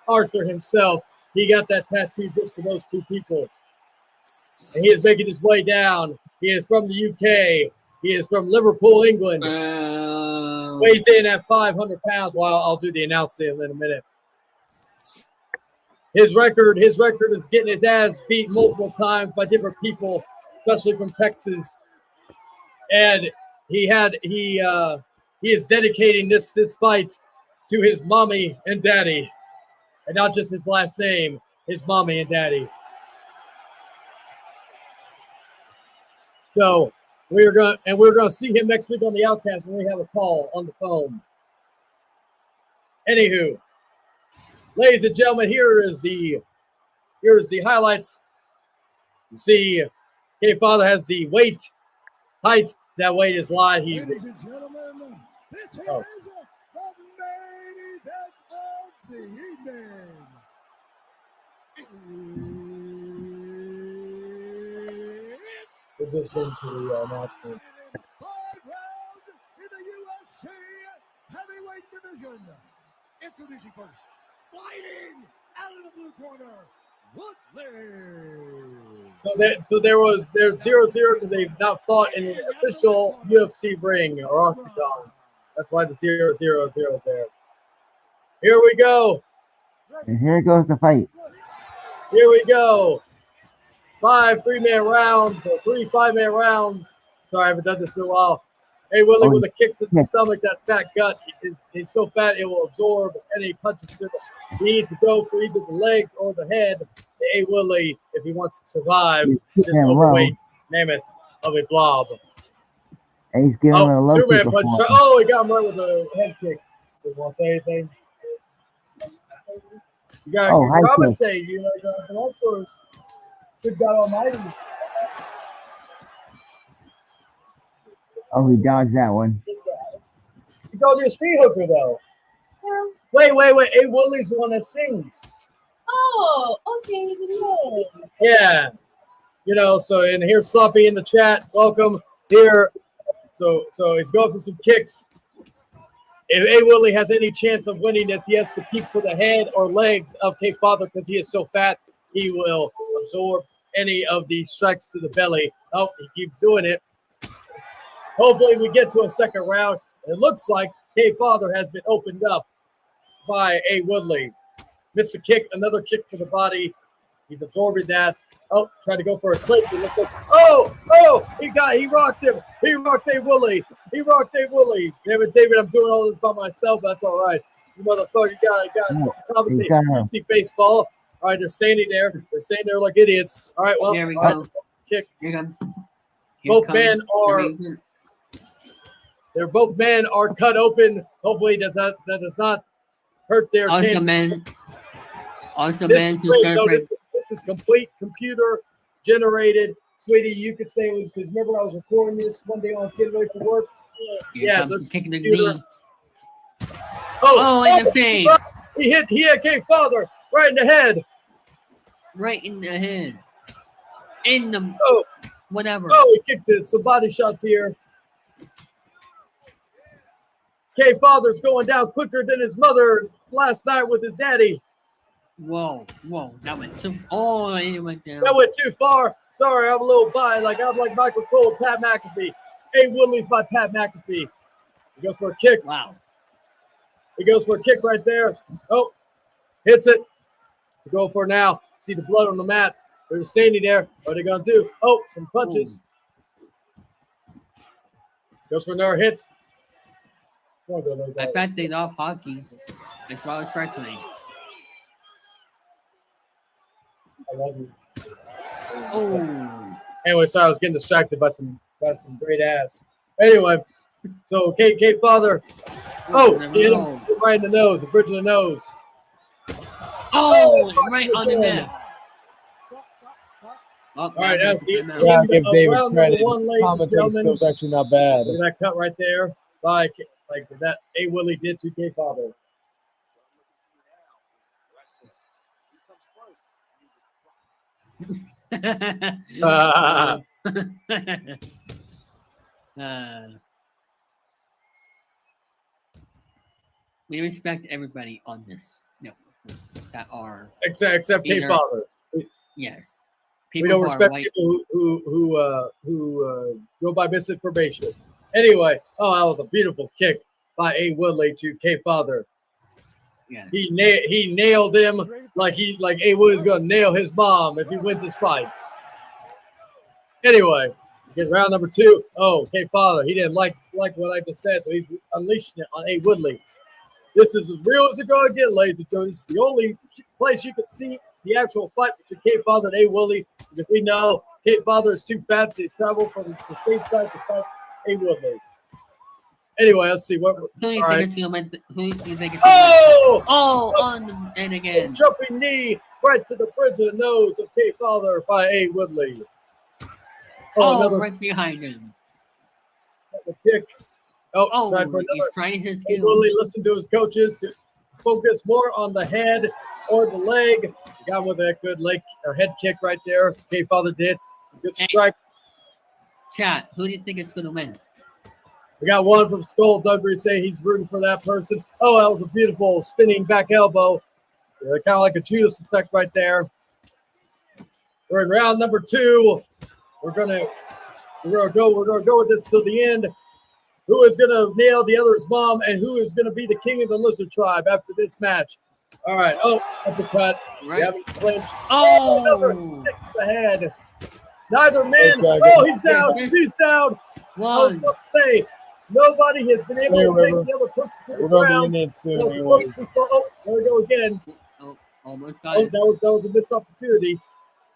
Arthur himself. He got that tattoo just for those two people. And he is making his way down. He is from the UK. He is from Liverpool, England. Weighs in at 500 pounds. Well, I'll do the announcing in a minute. His record is getting his ass beat multiple times by different people, especially from Texas. And he is dedicating this fight to his mommy and daddy, and not just his last name, his mommy and daddy. So we're gonna see him next week on the Outcast when we have a call on the phone. Anywho, ladies and gentlemen, here is the highlights. You see, K-Father has the height. That weight is lied. Ladies and gentlemen, this is the main event of the evening. We're just into the announcements. 5 rounds in the UFC heavyweight division. Introducing first, fighting out of the blue corner, Woodley. So there's 0-0 because they've not fought in the official UFC ring or octagon. That's why the 0-0 there. Here we go. And here goes the fight. Here we go. 5 3-man rounds or 3 5-man rounds. Sorry, I haven't done this in a while. Hey, Willie, with a kick to the stomach, that fat gut is so fat it will absorb any punches. He needs to go for either the legs or the head. Hey, Willie, if he wants to survive this overweight mammoth of a blob. And he's giving him a low kick. Oh, he got him right with a head kick. Do you want to say anything? You got to commentate. You know, and also it's good God Almighty. Oh, he dodged that one. He called you a speed hooker, though. Yeah. Wait. Hey, Willie's the one that sings. Oh, okay. Yeah. You know, so, and here's Sloppy in the chat. Welcome here. So he's going for some kicks. If A. Willie has any chance of winning this, he has to keep for the head or legs of K-Father because he is so fat, he will absorb any of the strikes to the belly. Oh, he keeps doing it. Hopefully we get to a second round. It looks like K-Father has been opened up by A. Woodley. Missed a kick, another kick to the body. He's absorbing that. Oh, tried to go for a clinch. Oh, he rocked him. He rocked A. Woodley. Damn it, David, I'm doing all this by myself. That's all right. You motherfucker, you got commentate. You see baseball. All right, they're standing there. They're standing there like idiots. All right, well, here we go. Kick. Here comes. Both men are cut open. Hopefully that does not hurt their chances. This is complete computer generated. Sweetie, you could say it was because remember I was recording this one day when I was getting ready for work. So it's kicking the computer. knee. Oh, in the face. He hit K-Father right in the head. Right in the head. In the whatever. Oh, he kicked it. Some body shots here. K-Father's going down quicker than his mother last night with his daddy. Whoa. That went too. Oh, it went down. That went too far. Sorry, I'm a little biased. I'm like Michael Cole and Pat McAfee. A. Woodley's by Pat McAfee. He goes for a kick. Wow. He goes for a kick right there. Oh, hits it. To go for now. See the blood on the mat. They're just standing there. What are they going to do? Oh, some punches. Goes for another hit. I bet they love hockey as well as wrestling. I love you. Oh. Anyway, sorry, I was getting distracted by some great ass. Anyway, so K-Father. Oh, he hit him right in the nose, the bridge of the nose. Oh, right on the neck. All right, that's give David credit. His commentary skills actually not bad. Look at that cut right there by like that A. Willie did to K Father. We respect everybody on this network that are Except K either- Father. yes. We don't who are respect white- people who go by misinformation. Anyway, that was a beautiful kick by A. Woodley to K Father. Yes. He nailed him like A. Woodley's gonna nail his mom if he wins this fight. Anyway, get round number 2. Oh, K Father, he didn't like what I just said, so he's unleashing it on A. Woodley. This is as real as it's gonna get, ladies and gentlemen. This is the only place you can see the actual fight between K Father and A. Woodley, because we know K Father is too fat to travel from the stateside to fight A. Woodley. Anyway, let's see what. Who do you all think right. is gonna win? Who do you think is Oh! on the, and again. Jumping knee right to the bridge of the nose of K Father by A. Woodley. Another right behind him. kick. Try for he's another. trying his A. skills. Woodley listened to his coaches to focus more on the head or the leg. He got with that good leg or head kick right there. K Father did. Good strike. Chat, who do you think is gonna win? We got one from Skull Duggery saying he's rooting for that person. Oh, that was a beautiful spinning back elbow. Kind of like a Judas effect right there. We're in round number 2. We're gonna go with this till the end. Who is gonna nail the other's mom, and who is gonna be the king of the Lizard Tribe after this match? All right. Uppercut. Right. You haven't clinched. Oh! Another kick to the head. Neither man. Okay. Oh, he's down. He's down. I was One. about to say, nobody has been able to take the other person to the We're gonna ground. be in it soon. That was Anyway. supposed to be there we go again. Oh, almost got Oh, it. that was a missed opportunity.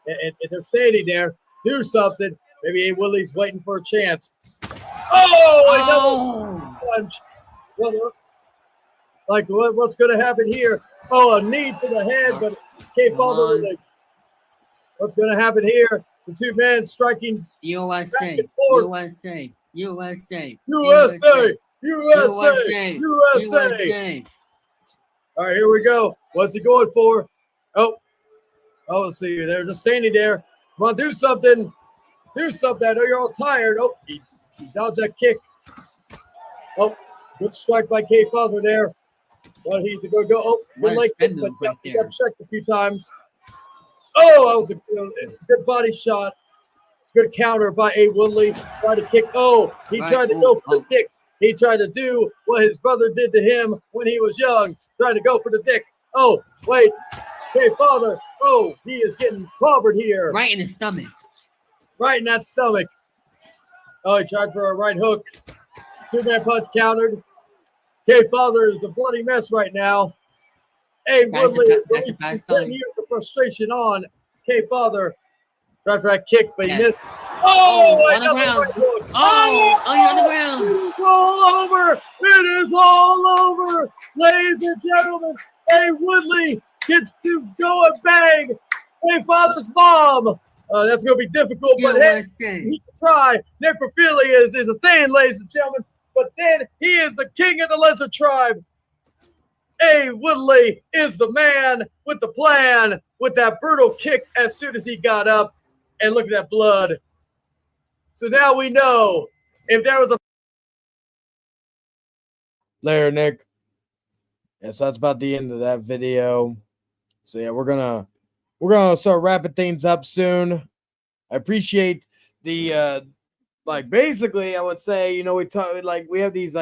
And they're standing there. Do something. Maybe A. Willie's waiting for a chance. Oh, another punch. What's going to happen here? Oh, a knee to the head, but K Father with a. What's going to happen here? The two men striking. USA, back and forth. USA, USA, USA, USA, USA. USA. All right, here we go. What's he going for? Oh, let's see. They're just standing there. Come on, do something. Do something. I know you're all tired. Oh, he dodged that kick. Oh, good strike by K Father there. Well, he's going to go. Oh, good leg kick, but he got checked a few times. Oh, that was a good body shot. Good counter by A. Woodley. Tried to kick. Oh, he tried to go for the dick. He tried to do what his brother did to him when he was young. Tried to go for the dick. Oh, wait. K Father. Oh, he is getting clobbered here. Right in his stomach. Right in that stomach. Oh, he tried for a right hook. Two-man punch countered. K Father is a bloody mess right now. A. Woodley is releasing 10 years of frustration on K Father. Tried for that kick, but he missed. Oh, on the ground. Right hook. Oh, on the ground. It's all over. It is all over. Ladies and gentlemen, A. Woodley gets to go and bang K Father's mom. That's going to be difficult, but hey, he can try. Necrophilia is a thing, ladies and gentlemen. But then he is the king of the Lizard Tribe. A. Woodley is the man with the plan, with that brutal kick as soon as he got up. And look at that blood. So now we know if there was a there, Nick. Yeah, so that's about the end of that video. So yeah, we're gonna start wrapping things up soon. I appreciate the basically I would say, we have these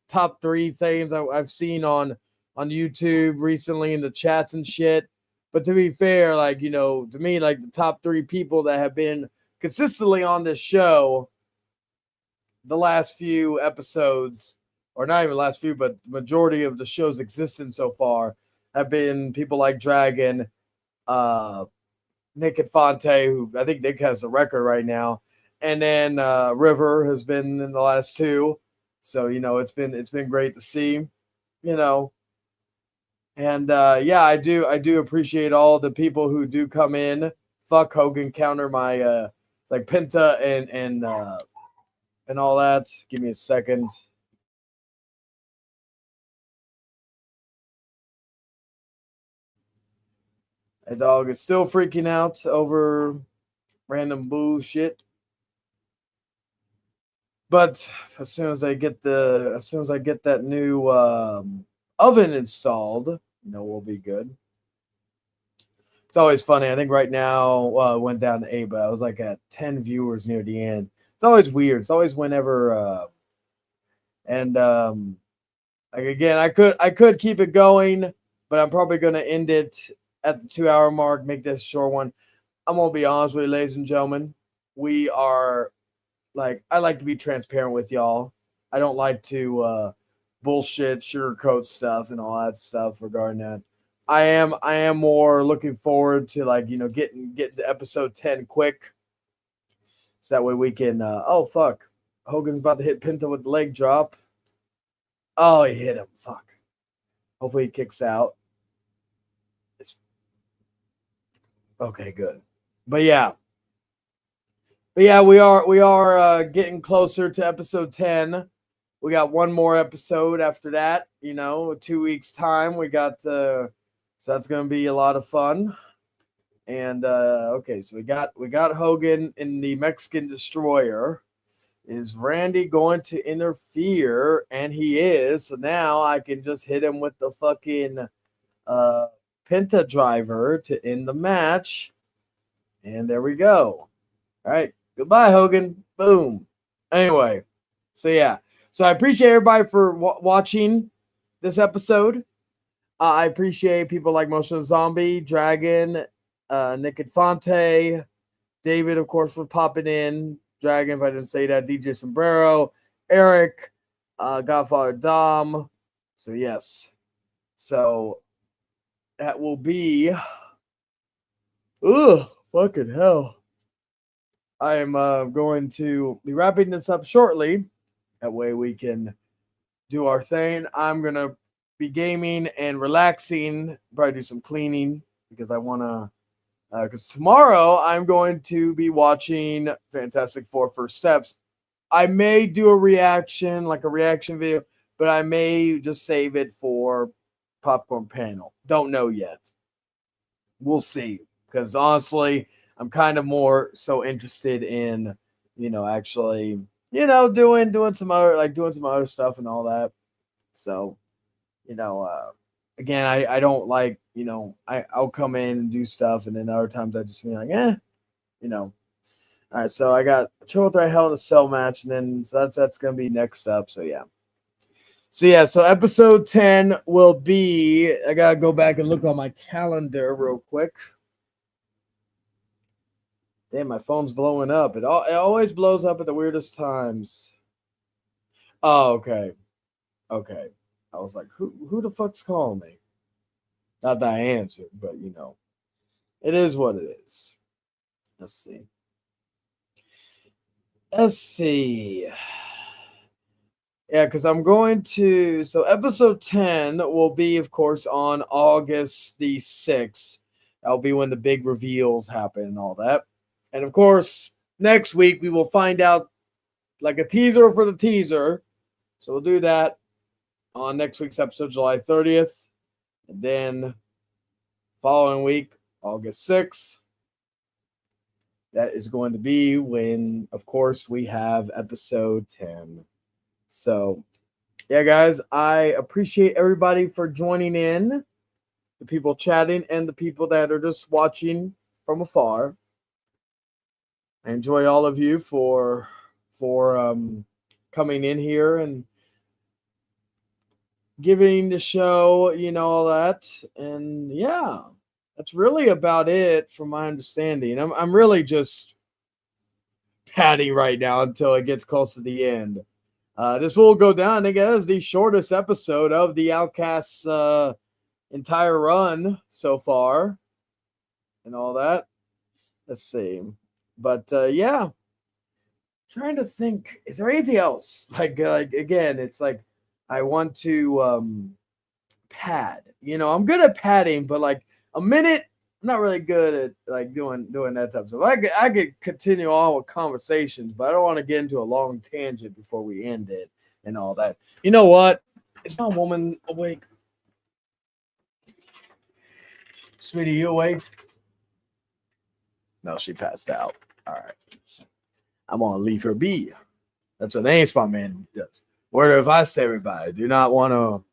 top 3 things I've seen on YouTube recently in the chats and shit. But to be fair, to me, the top 3 people that have been consistently on this show the last few episodes, or not even last few, but the majority of the show's existence so far have been people like Dragon, Nick Infante, who I think Nick has the record right now, and then River has been in the last 2. So, it's been great to see, And I do appreciate all the people who do come in. Fuck Hogan counter my Penta and all that. Give me a second. My dog is still freaking out over random bullshit. But as soon as I get that new oven installed, we'll be good. It's always funny. I think right now went down to 8, but I was like at 10 viewers near the end. It's always weird. It's always whenever like again, I could keep it going, but I'm probably gonna end it at the 2-hour mark, make this a short one. I'm gonna be honest with you, ladies and gentlemen. We are I like to be transparent with y'all. I don't like to bullshit, sugarcoat stuff and all that stuff regarding that. I am more looking forward to getting to episode 10 quick. So that way we can oh fuck. Hogan's about to hit Pinta with the leg drop. Oh, he hit him. Fuck. Hopefully he kicks out. Okay, good. But yeah, we are getting closer to episode 10. We got one more episode after that. 2 weeks time. We got so that's gonna be a lot of fun. And okay, so we got Hogan in the Mexican Destroyer. Is Randy going to interfere? And he is. So now I can just hit him with the fucking Penta driver to end the match. And there we go. All right. Goodbye, Hogan. Boom. Anyway, so yeah. So I appreciate everybody for watching this episode. I appreciate people like Motion Zombie, Dragon, Nick Infante, David, of course, for popping in. Dragon, if I didn't say that, DJ Sombrero, Eric, Godfather Dom. So yes. So that will be fucking hell. I am going to be wrapping this up shortly. That way we can do our thing. I'm going to be gaming and relaxing, probably do some cleaning because I want to because tomorrow I'm going to be watching Fantastic Four First Steps. I may do a reaction, like a reaction video, but I may just save it for Popcorn Panel. Don't know yet. We'll see. Because honestly, I'm kind of more so interested in, actually, doing some other stuff and all that. So, again, I don't like, I'll come in and do stuff, and then other times I just be like, All right, so I got Triple Threat Hell in a Cell match, and then so that's gonna be next up. So yeah. So episode 10 will be. I gotta go back and look on my calendar real quick. Damn, my phone's blowing up. It always blows up at the weirdest times. Oh, okay. Okay. I was like, who the fuck's calling me? Not that I answered, but it is what it is. Let's see. Yeah, because I'm going to. So episode 10 will be, of course, on August the 6th. That'll be when the big reveals happen and all that. And of course, next week we will find out like a teaser for the teaser. So we'll do that on next week's episode, July 30th. And then following week, August 6th. That is going to be when, of course, we have episode 10. So, yeah, guys, I appreciate everybody for joining in. The people chatting and the people that are just watching from afar. I enjoy all of you for coming in here and giving the show, all that. And yeah, that's really about it from my understanding. I'm really just padding right now until it gets close to the end. This will go down, I guess, the shortest episode of the Outcast's entire run so far and all that. Let's see. But yeah, trying to think, is there anything else? Like again, it's like I want to pad. I'm good at padding, but like a minute, I'm not really good at like doing that type of stuff. I could continue on with conversations, but I don't want to get into a long tangent before we end it and all that. You know what? Is my woman awake? Sweetie, you awake? No, she passed out. All right. I'm gonna leave her be. That's what any smart man does. Word of advice to everybody: do not want to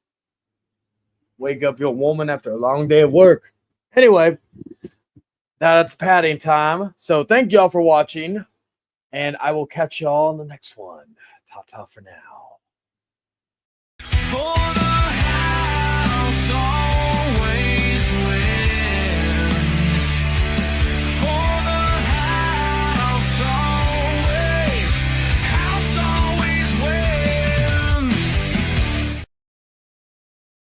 wake up your woman after a long day of work. Anyway, that's padding time. So thank y'all for watching, and I will catch y'all on the next one. Ta-ta for now.